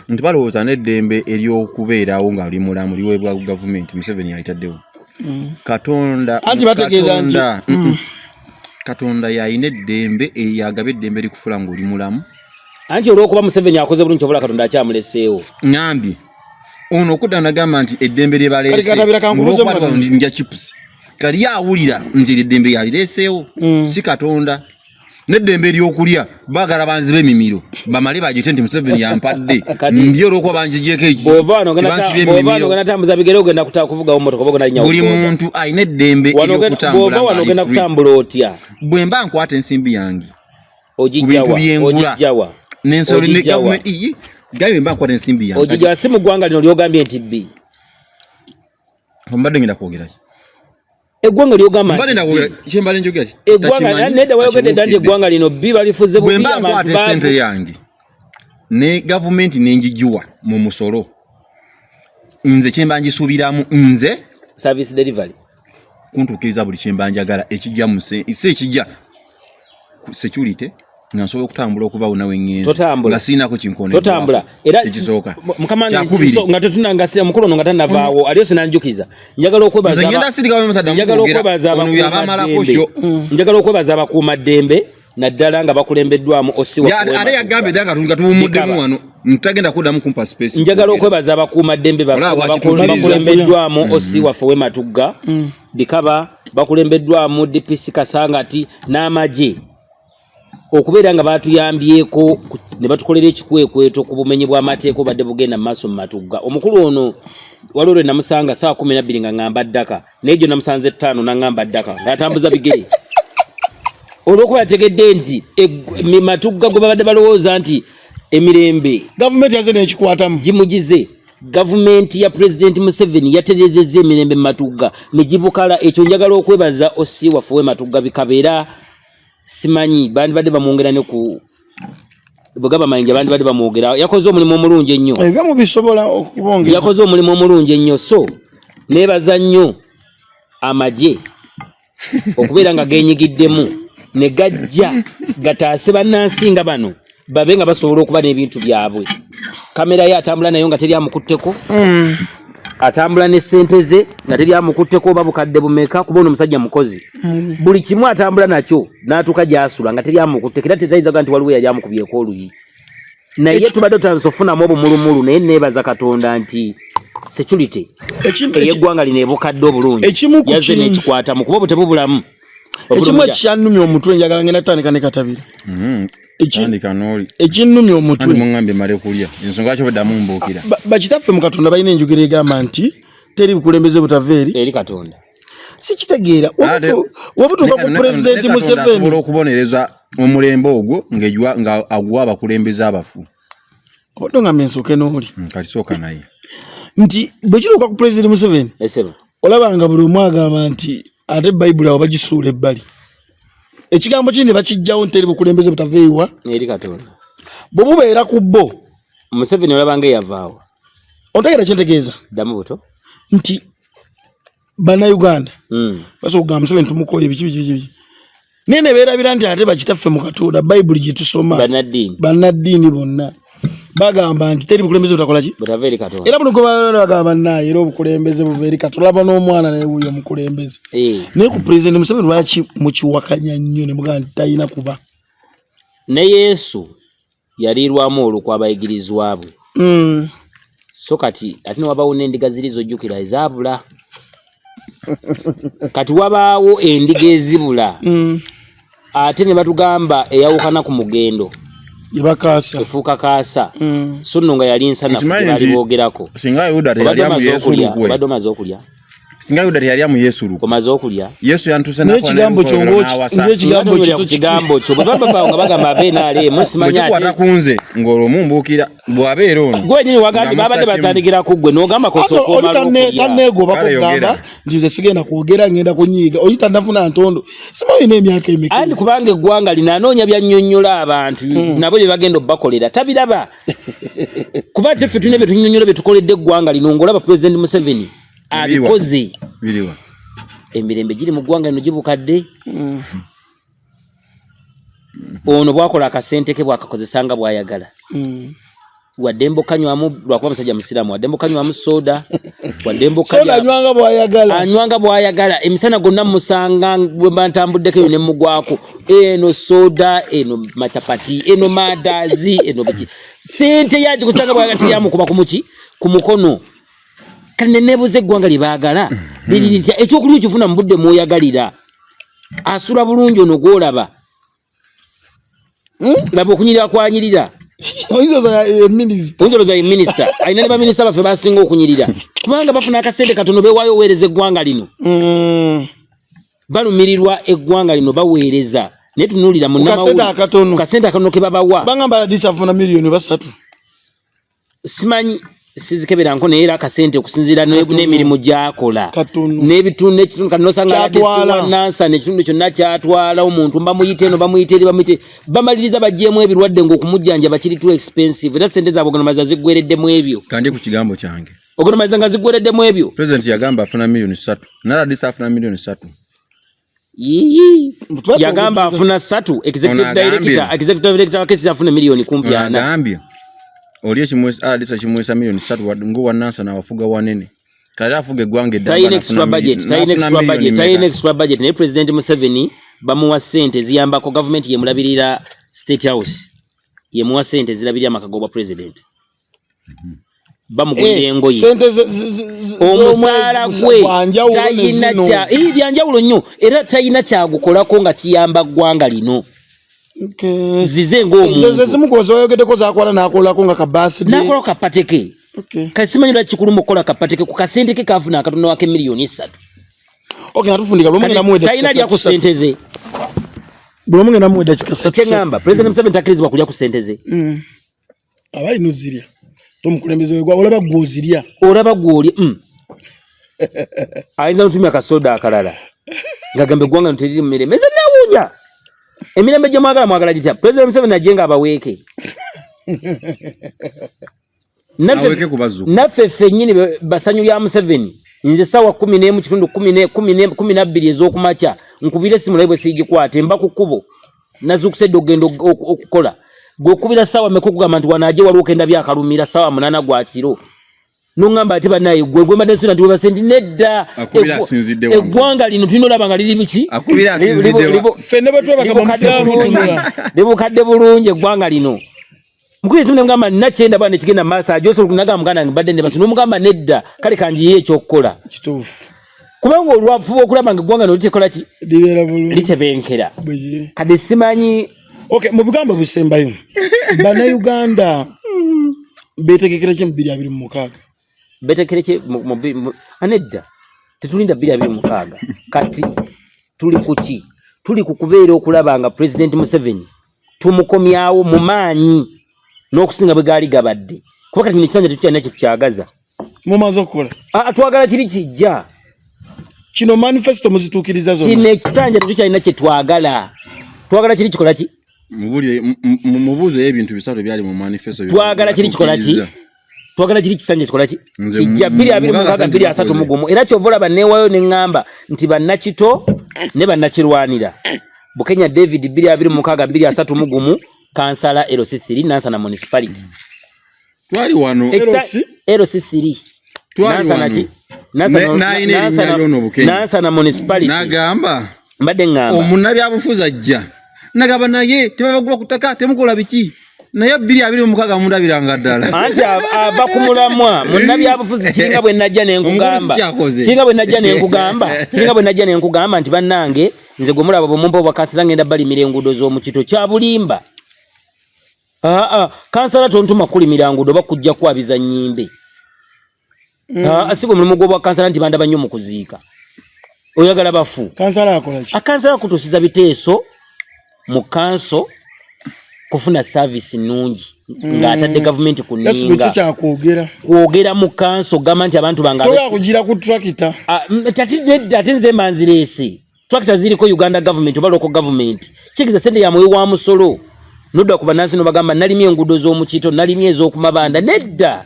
C: nti balowooza n'eddembe ery'okubeerawo nga oli mulamu liweebwa gavumenti Museveni yayitaddewo Katonda
A: anti bategeeza nti
C: Katonda yayina eddembe eyagabe eddembe likufula ng'oli mulamu
B: anti olw'okuba Museveni akoze bulungi obula Katonda akyamuleseewo
C: ngambye ono okudda nagamba nti eddembe lye baleese nja chips kali awulira nti eddembe yalireeseewo si Katonda n'eddembe ery'okulya baagala banzibe emimiro bamale bagite nti Museveni yampadde ndi olw'okuba banjigyeko
B: ekiboovaanogenatambuza bigere ogenda kuvugawo motoka bogenda linnya
C: buli muntu alina eddembe ery'okutambula
B: ogenda kutambula otya
C: bwe mba nkwata ensimbi yange
B: ogijjawa
C: n'ensolo ne gavumenti gabe mba nkwata ensimbi yange
B: ogijjawa si mu ggwanga lino lyogambye nti bbi
C: mbadde ngenda kwogera ki
B: eggwanga lyogamba
C: kyembale njogera
B: eggwanga nedda wayogedde dda nti eggwanga lino bbi balifuze
C: bwe mba nkwata esente yange ne gavumenti nenjigiwa mu musolo nze kyemba njisuubiramu nze
B: service delivery
C: kuntuukiriza buli kyemba njagala ekijja mu ekijja security nga nsobola okutambula okuva wunawe ng'enzo nga siinako kinkoneddwako
B: totambula era
C: ekisooka
B: nga tetunangasira mukulu ono nga tannavaawo aliyo sinanjukiza njagala okwebaza abakuumaddembe naddala nga bakulembeddwamu
C: ate yagambye ddala nga tuwumuddemu wano ntagenda kuddamu kumpa space
B: njagala okwebaza abakuumaddembe bakulembeddwamu osi waffe w'ematugga bikaba bakulembeddwamu DPC Kasangati n'amagye okubeera nga batuyambyeko ne batukolera ekikwekweto ku bumenyi bw'amateeka obadde bugenda mu maaso mu matugga omukulu ono waliwo lwe namusanga saa 12 nga ngamba ddaka naye gyo namusanze 5 nangamba ddaka ng'atambuza bigere olw'okuba yategedde nti matugga gwe babadde balowooza nti emirembe
A: gavumenti yaze nekikwatamu
B: gimugize gavumenti ya President Museveni yaterezezza emirembe mu matugga ne gibukala ekyo njagala okwebaza osi waffe w'ematugga bikabeera simanyi bandi badde bamwongera ne ku bugaba mayinja bandi badde bamwogera yakoze omulimu omulungi ennyo
A: ebimu bisobola okubongeza
B: yakoze omulimu omulungi ennyo so neebaza nnyo amagye okubeera nga geenyigiddemu ne gajja gataase bannansi nga bano babe nga basobola okuba n'ebintu byabwe kamera ye atambula nayo nga teri amukutteko atambula ne ssente ze nga teri amukutteko oba bukadde bumeka kuba ono omusajja mukozi buli kimu atambula nakyo n'atuuka gy'asula nga teri amukutteko era tetayinzaga nti waliwo yali amukubyeko oluyi naye tubadde tansofuna obumulumulu naye neebaza Katonda nti security eyeggwanga lino ebukadde obulungi yazze n'ekikwata mu kuba obutebubulamu
A: ekimu ekyannumya omutwe njagala ngenda tandika ne Katabira ekinnumya omutwe
C: mungambye male kulya ensonga kyo baddamu mbuukira
A: bakitaffe mu Katonda balina enjogera egamba nti teri bukulembeze butava eri
B: Katonda
A: sikitegeera wabutuuka ku pulezidenti Museveni
C: asobola okubonereza omulembe ogwo nga agwa abakulembeze abafu
A: obadde nga nsooke n'oli
C: kati sooka naye
A: nti bwe kituuka ku pulezidenti Museveni olabanga buli omu agamba nti ate bayibuli awo bagisuula ebbali ekigambo kindi bakijjawo nteri bukulembeze butava ewa
B: eri Katonda
A: bwe bubeera ku bo
B: Museveni olabanga eyavaawo
A: ontegeera kyentegeeza
B: ddamu buto
A: nti bannayuganda basobola okugamba Museveni tumukoye biki naye ne beerabira nti ate bakitaffe mu Katonda bayibuli gye tusoma bannaddiini bonna bagamba nti teri bukulembeze butakola ki
B: butava eri Katonda
A: era buno bagamba naye era obukulembeze buva eri Katonda laba n'omwana naye wuyo omukulembeze naye ku pulezidenti Museveni lwaki mukiwakanya nnyo ne mugamba nti talina kuba
B: ne Yesu yaliirwamu olukwa abayigirizwa bwe so kati ate ne wabaawo n'endiga ziri zojjukira ezaabula kati wabaawo endiga ezibula ate ne batugamba eyawukana ku mugendo
A: yebakaasa
B: efuuka kaasa so nno nga yali nsanafu bali boogerako
C: singa Yuda teyalya mu Yesu lukwe
B: obadde omaze okulya
C: singa Yuda teyalya mu Yesu lukwe
B: omaze okulya
C: Yesu yantuse
A: n'ekigambo kyo
B: ekigambo kyo bwe baba nga bagamba abenaale musimanya
C: ate kunze ng'olwo mumbuukira bw'abeera ono
B: gwe nyini wagambye babadde batandikira ku ggwe n'ogamba
A: tanneegoba kugamba nti nze sigenda kwogera ngenda kunyiiga oyita ndafuna ntondo simanyi emyaka emeka
B: andi kubanga eggwanga linanoonya byannyonnyola abantu nabo bye bagenda obbakolera tabiraba kuba teffe tulina bye tunnyonnyola bye tukoledde eggwanga lino ng'olaba pulezidenti Museveni abikoze
C: biriwa
B: emirembe giri mu ggwanga lino gibukadde ono bwakola akasente ke bwakakozesanga bwayagala wadde kanywamu lwakuba musajja musiramu wadde kanywamu soda wadde
A: soda
B: anywanga bwayagala emisana gonna musanga bwe bantambuddeko eyo ne mugwako eno soda eno machapati eno madazi eno biki sente yaje kusanga bwayagala yamukuba ku mukono kane nebuze eggwanga libaagala liritya ekyokulya kifuna mu budde mwoyagalira asula bulungi ono gwolaba laba okunyirira kwanyirira oyinza minisita alina ne baminisita baffe basinga okunyirira kubanga bafuna akasente katono bewaayo oweereza eggwanga lino balumirirwa eggwanga lino baweereza naye tunuulira kasente akatono ke babawa
A: bagamba disafuna miliyoni 3
B: simanyi sizikebera nko naye era akasente okusinziira n'emirimu gyakola n'ebitundu n'ekitundu kati nosanga nansa n'ekitundu kyonna kyatwala omuntu bamuyite eno bamuyite eri bamuyite bamaliriza bagyemu ebirwadde ng'okumujjanja kiri too expensive era sente zaabwe ogonomaliza ziggwereddemu ebyo
C: kandi ku kigambo kyange
B: ogonomaliza nga ziggwereddemu ebyo
C: president yagamba afuna miliyoni 3 naladisa afuna miliyoni 3
B: yagamba afuna 3 executive director wakesi afuna miliyoni kumpi ana
C: oli ekimwesa aladisa kimwesa miliyoni 3 ngo wanansa na wafuga wanene kale afuga eggwanga
B: eddala extra budget ne president Museveni bamuwa sente ziyambako government yemulabirira state house yemuwa sente zirabirira amakago bwa president bamugulira engoye
A: sente
B: omusaala gwe tayina kya byanjawulo nnyo era tayina kyagukolako nga kiyamba ggwanga lino zize ng'omuntu
A: zimukoza oyogeddeko zakola n'akolako nga ka birthday
B: n'akola ka pateke kati simanyi lwaki kikulu mu kukola ka pateke ku kasente ke kafuna akatono wake miliyoni 3
A: natufundika bulomugenda muwedde
B: talina lya ku sente ze
A: bulomugenda muwedde kikasa
B: kyengamba president Museveni takkirizibwa kulya ku sente ze
A: abalina ozirya tomukulembeze wegwa olaba gw'oli
B: ayinza notumya akasoda akalala ngagamba eggwanga nteriri mu mirembe nze nawunya emirembe gye mwagala gitya president Museveni ajje nga abaweeke naffe ffennyini basanyu lya Museveni nze sawa 11 kitundu 12 ez'okumakya nkubire simu laibwe siigikwate mba ku kkubo nazukusedde okugenda okukola gw'okubira sawa meka okugamba nti wanaaje waliwo kenda byakalumira sawa 8 gwa kiro nongamba ati banaye gwe mbadde nsula nti webase ndi nedda eggwanga lino tulina olaba nga liri biki
A: ffenne bwe twebaga bamusaamu
B: libukadde bulungi eggwanga lino Mukurize mugamba nakyenda bwana kigenda masa ajoso kunaga muganda ngibadde ne basu nomugamba nedda kale kanjiye ekyokukola
A: kituufu
B: kubanga olwafu okulaba ngegwanga nolitekola ki
A: libera bulungi
B: litebenkera
A: bwegiri
B: kadi simanyi
A: okay mu bigambo bisembayo bana Uganda betegekera ki 2026
B: betekere ki anedda tetulinda 2026 kati tuli kuki tuli kukubeera okulaba nga President Museveni tumukomyawo mu maanyi n'okusinga bwe gaali gabadde kuba kati n'ekisanja tetukyalina kye tukyagaza
A: mumaze okukola
B: twagala kiri kijja
A: kino manifesto muzituukiriza zonna
B: kino ekisanja tetukyalina kye twagala kiri kikola ki
C: mubuuze ebintu bisatu byali mu manifesto
B: twagala kiri kikola ki twagala kiri kisanja kikola ki kijja 2026 era kyova olaba neewayo ne ŋŋamba nti bannakito ne bannakirwanira Bukenya David 2026 kansala LC3 Nansana municipality
C: twali wano
B: LC3 Nansana ki Nansana municipality
C: nagamba
B: mbadde ŋŋamba
C: omunnabyabufuzi ajja nagamba naye tebabagula kutaka temukola biki naye 2026 mundabiranga ddala
B: anti ava ku mulamwa munnabyabufuzi kiringa bwe najja ne nkugamba nti bannange nze gwe mulaba bwemumpa obwakansala ngenda balimira enguudo z'omukito kya bulimba kansala tontuma kulimira nguudo bakujja kwabiza nnyimbe asigwe mulimu gw'obwakansala nti bandaba nnyo mu kuziika oyagala bafu
A: kansala akola ki
B: akansala kutuusiza biteeso mu kanso kufuna service nungi ng'atadde gavumenti ku nninga kwogera mu kanso gamba nti abantu bange
A: toyakugira ku tractor
B: ate nze mbanzireese tractor ziriko Uganda government oba local government kigiza sente yamuwe wa musolo nodda ku bannansi no bagamba nalimye enguudo z'omukito nalimye ez'okumabanda nedda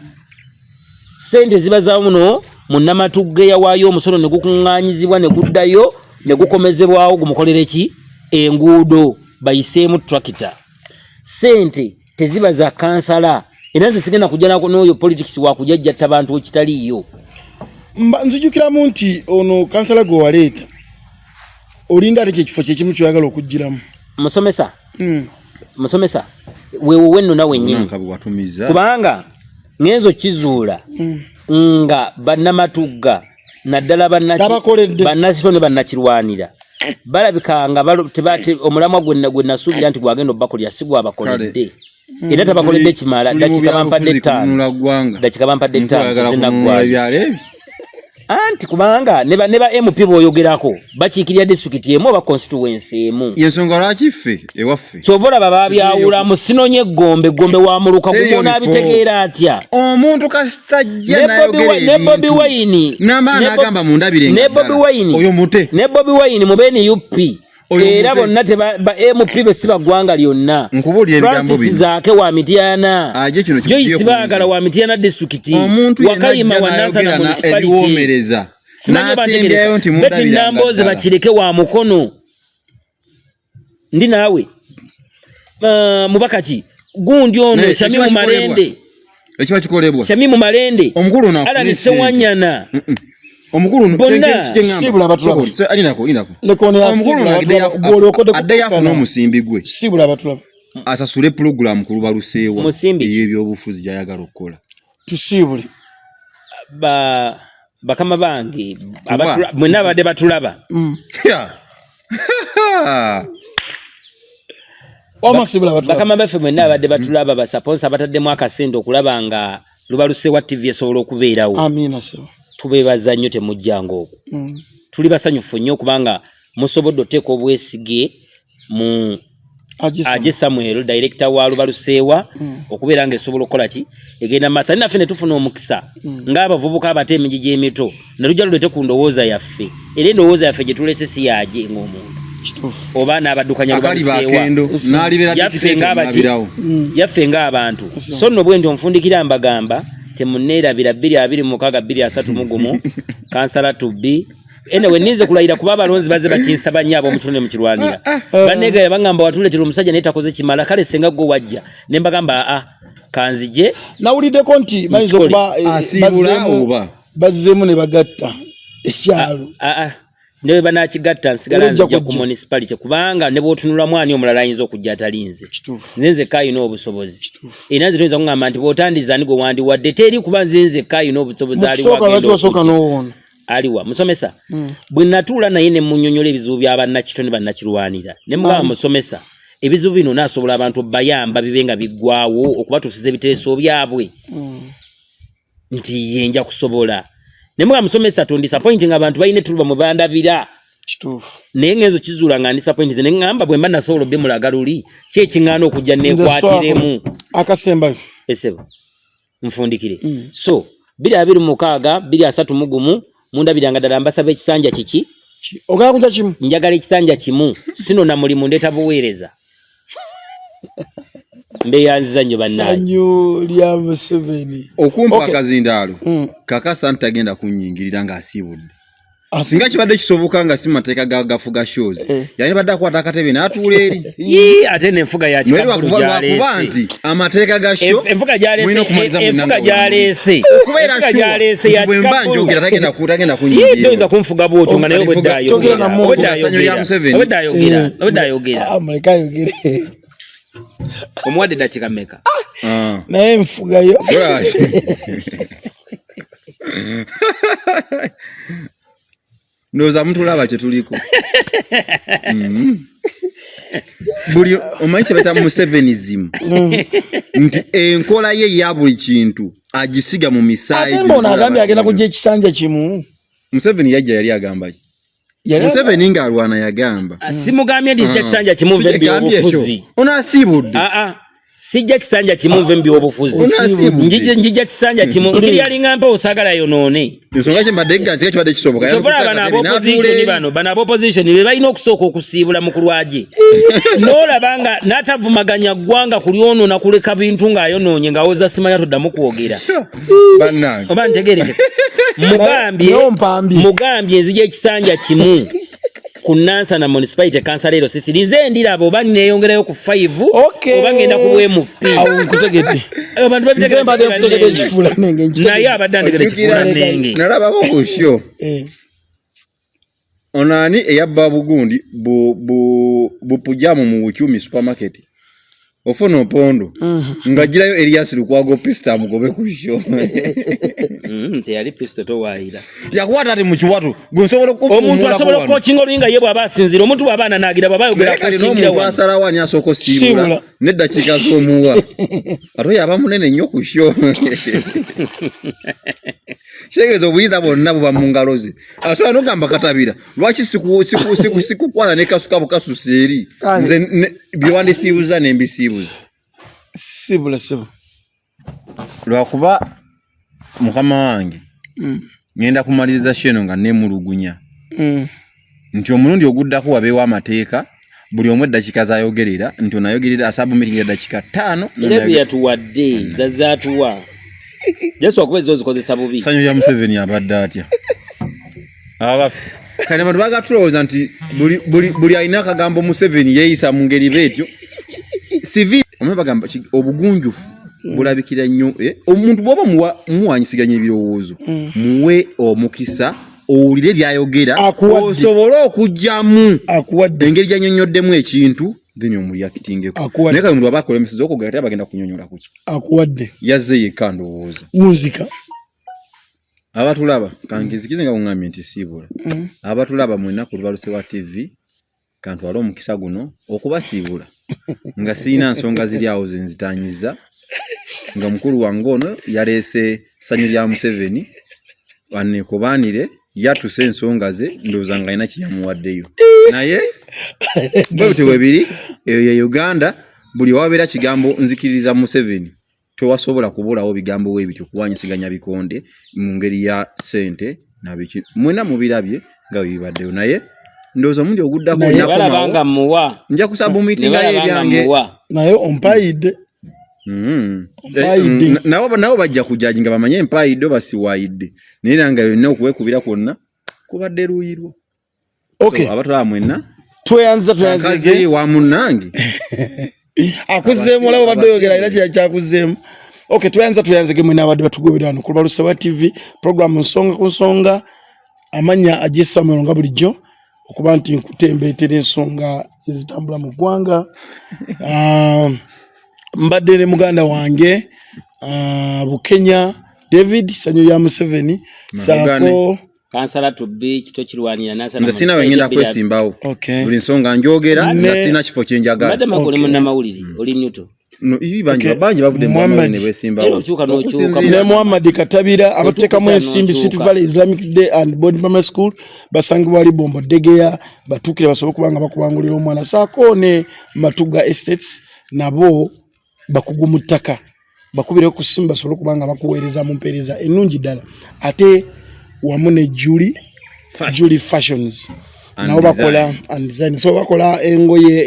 B: sente ziba za muno munnamatugge yawaayo omusolo ne gukuŋŋaanyizibwa ne guddayo ne gukomezebwawo gumukolere ki enguudo bayiseemu tractor sente teziba za kansala era nze sigenda kujja n'oyo politics wakujajjatta abantu ekitaliiyo
A: nzijukiramu nti ono kansala gwe waleeta olinda ate kyekifo kyekimu kyoyagala okugiramu musomesa wewowe nno nawe nnyini kubanga ngenzo kizuula nga bannamatugga naddala bannakito ne bannakirwanira balabika nga omulamwa gwe nasuubira nti gwagenda obbakolera si gwabakoledde era tabakoledde kimala dakika bampadde 5 zenaggwayo anti kubanga ne ba MP boyogerako bakiikirira district emu oba constituency emu
C: yensonga lwaki ffe ewaffe
B: kyovola baba byawula musinonye gombe wa muluka gumona abitegeera atya
C: omuntu kastajja nayogera
B: ne Bobi Wine
C: n'amaana agamba mundabire
B: ne Bobi Wine
C: oyo mute
B: ne Bobi Wine mubeni UP era bonna ba MP besiba gwanga lyonna Francis Zaake wa Mityana Joyce Baagala wa Mityana district Wakayima wa Nansana municipality
C: nasembeyo nti
B: beti namboze bakireke wa mukono ndi naawe mubakaki gundi ono Shamimu Malende
C: ekiba kikolebwa
B: Shamimu Malende
C: omukulu na
B: ala ni Sewanyana
C: omukulu
B: bonna
A: sibula batulaba
C: alinako
A: lekone
C: addeyafu n'omusimbi gwe
A: sibula batulaba
C: asasule program ku lubaluseewa ey'ebyobufuzi gyayagala okukola
A: tusibule
B: bakama bange mwenna abadde batulaba bakama baffe mwenna abadde batulaba basaponsa bataddemu akasente okulaba nga lubaluseewa TV esobola okubeerawo
A: amina so
B: tubebaza nnyo temujjanga okwo tuli basanyufu nnyo kubanga musobodde oteeka obwesige mu Aje Samuel director wa Lubaluseewa okubeera nga esobola okukola ki egenda masa naffe ne tufuna omukisa ng'abavubuka abate emiji gy'emito ne tujja tulete ku ndowooza yaffe era endowooza yaffe gye tulese si yaje ng'omuntu oba n'abaddukanya Lubaluseewa yaffe ng'abantu so nno bwe nti onfundikira mbagamba temunneerabira 2026 kansala tubbi enewe nize kulayira kuba abalonzi baze bakinsaba nnyo ab'omukitundu mu kirwanira banneegaya bagamba watuletera omusajja naye takoze kimala kale senga gwe wajja ne mbagamba kanzije
A: nawuliddeko nti bayinza okuba
C: asiibula oba
A: bazzeemu ne bagatta ekyalo
B: ne banakigatta nsigala nzija ku municipality kubanga ne botunula mwani omulala ayinza okujja atalinze nze kayina obusobozi era nze toyinza kungamba nti botandiza ni gwe wandiwadde teri kuba nze kayina obusobozi aliwa musomesa bwe natuula naye ne munnyonnyola ebizibu by'abannakitone bannakirwanira ne mugamba musomesa ebizibu bino naasobola abantu bayamba bibenga biggwawo okubatuusiza ebiteeso byabwe nti yenja kusobola ne mugamba musomesa tondisappointing abantu balina etuluba mwe bandabira
A: kituufu
B: naye ngenzo kizuula nga ndisappointize ne ŋŋamba bwe mba nasobola obbe mulaga luli ki ekiŋŋaana okujja neekwatiremu
A: akasembayo
B: esebo nfundikire so 226 231 mundabiranga ddala mbasaba ekisanja kiki
A: ogala kuja kimu
B: njagala ekisanja kimu sino na mulimu ndeeta buweereza mbeyanziza nnyo bannaye
A: sanyu lya Museveni
C: okumpa akazindaalo kakasa ntagenda kunnyingirira ng'asiibudde singa kibadde kisoboka nga si mateeka gafuga shows yani badde akwata akatebe n'atuula eri
B: ate n'enfuga ya kikabulu
C: lwakuba nti amateeka ga show
B: enfuga gyaleese
C: okubeera show bwe mba njogera tagenda kunnyingirira
B: toyinza kunfuga bwotyo nga naye obwedde ayogera
A: muleka ayogere
B: omuwadde dakiika mmeka
A: naye enfugayo
C: ndowooza mutulaba kye tuliko buli omanyi kye bayita Musevenism nti enkola ye eya buli kintu agisiga mu misaayi
A: ate mbona agambye agenda kujja ekisanja kimu
C: Museveni yajja yali agamba ki Museveni ng'alwana yagamba
B: simugambye nti nja kisanja kimu nve by'obufuzi
C: onaasiibudde
B: sijja kisanja kimu nve by'obufuzi njija kisanja kimu ngeri yalinga mpa osagala yonoone
C: ensonga kye mbadde gga nzika kibadde kisoboka
B: bano ab'opposition be balina okusooka okusiibula mu kulwaje n'olaba nga n'atavumaganya ggwanga ku lyonoona kuleka bintu ng'ayonoonye ng'awoza simanya toddamu kwogera oba ntegeerekeka mugambye nzija ekisanja kimu ku Nansana municipality council C3 nze ndiraba oba neeyongerayo ku 5 oba ngenda ku MP abantu
A: babitegedde ekifuula nenge
B: naye abadde andegedde ekifuula nenge
C: nalabako ku show onani eyabba bugundi bupujamu mu Uchumi supermarket ofuna opondo ngagirayo Elias Lukwago pista mugobe ku show
B: teyali pista towaayira
C: yakwata ati mu kiwatu gwensobola
B: omuntu asobola okukokinga oluyinga ye bw'aba asinzira omuntu bw'aba ananaagira bw'aba ayogera
C: kati n'omuntu asalawo ani asooka osiibula n'eddakiika z'omuwa ate oyo aba munene nnyo ku show kitegeeza obuyinza bwonna buba mu ngalo ze asobola n'ogamba katabira lwaki sikukwana ne kasuka bukasusa eri nze byewandisiibuza n'embisiibuza
A: sibula
C: lwakuba mukama wange ngenda kumaliriza sheno nga nemulugunya nti omulundi oguddako wabeewo amateeka buli omu eddakiika zayogerera nti onayogerera asabumitinga eddakiika 5
B: era byatuwadde zazaatuwa Yesu akuba ezo zikozesa bubi
C: sanyo ya Museveni abadde atya abafu kale abantu bagatulowooza nti buli alina akagambo Museveni yeeyisa mu ngeri bwetyo sivi omwe bagamba obugunjufu bulabikira nnyo omuntu bw'oba muwanyisiganya ebirowoozo muwe omukisa owulire byayogera osobole okujjamu engeri gyanyonnyoddemu ekintu then omuliakitingeko naye kale omuntu aba akola emisizi okugera te bagenda kunyonyola kuki
A: akuwadde
C: yazze yekka ndowooza
A: wunzika
C: abatulaba kankizikize nga kuŋŋambye nti siibula abatulaba mwenna ku lubaluse wa TV kantwala omukisa guno okubasiibula nga sirina nsonga ziri awo ze nzitanyiza nga mukulu wange ono yaleese ssanyu lya Museveni banekobaanire yatuse ensonga ze ndowooza nga alina kyeyamuwaddeyo naye bwebutyo bwebiri eyo ye Uganda buli wabeera kigambo nzikiririza Museveni tewasobola kubulawo bigambo weebityo kuwanyisiganya bikonde mu ngeri ya ssente nabiki mwena mubirabye nga bibaddeyo naye ndowooza omundi oguddako
B: nakomawo
C: nja kusaba miitinga y'ebyange
A: naye ompayidde
C: nabo bajja kujaji nga bamanye empayidde basiwaayidde naye nanga yonna okuwekubira kwonna kubadde luuyirwo abatulaba mwenna
A: tweyanze
C: wa munnange
A: akuzeemu olaba badde oyogera era kyakuzeemu tweyanzege mwena abadde batugobera wano ku lubaluse wa TV program nsonga ku nsonga amanya aje Samuel nga bulijjo okuba nti nkutembeetera ensonga ezitambula mu ggwanga. Mbadde ne muganda wange Bukenya David Sanyu ya Museveni saako
B: kansala tubbi kito kirwanira nasana
C: nze sina wengenda kwesimbawo buli nsonga njogera nga sina kifo kyenjagala
B: madde makole mu namawulire oli nyuto
C: banji bavudde mu Muhammad ne besimbawo
A: ne Muhammad Katabira abatekamu ensimbi City Valley Islamic Day and Body Primary School basangibwa wali bombo degeya batukire basobola kubanga bakubangulira omwana saako ne Matuga Estates nabo bakugu mu ttaka bakubire ku simba basobola kubanga bakuweereza mu mpeereza ennungi ddala ate wamu ne Julie Fashions nabo bakola and design so bakola engoye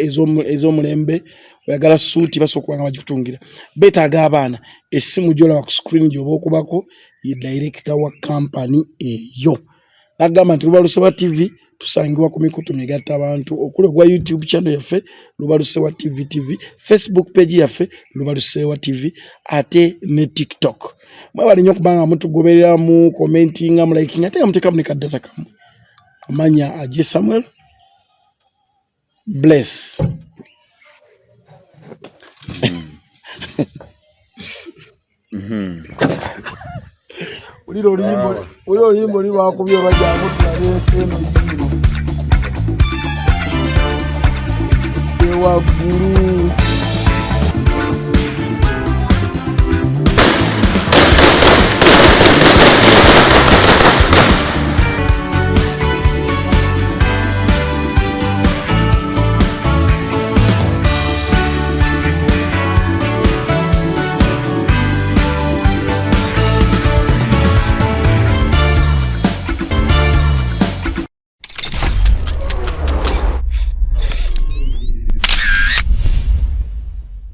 A: ez'omulembe oyagala suuti basobola kubanga bagikutungira betaaga abaana essimu gy'olaba ku screen gy'oba okubako ye director wa company eyo nagamba nti Lubalusewa TV tusangibwa ku mikutu migatta abantu okuli ogwa YouTube channel yaffe Lubalusewa TV Facebook page yaffe Lubalusewa TV ate ne TikTok mwabali nnyo kubanga mutugoberera mu commenting mu liking ate nga muteekamu ne kaddata kamu amanya Aje Samuel bless ulira oluyimbo libakubye bajamu tulabensembe ewa guru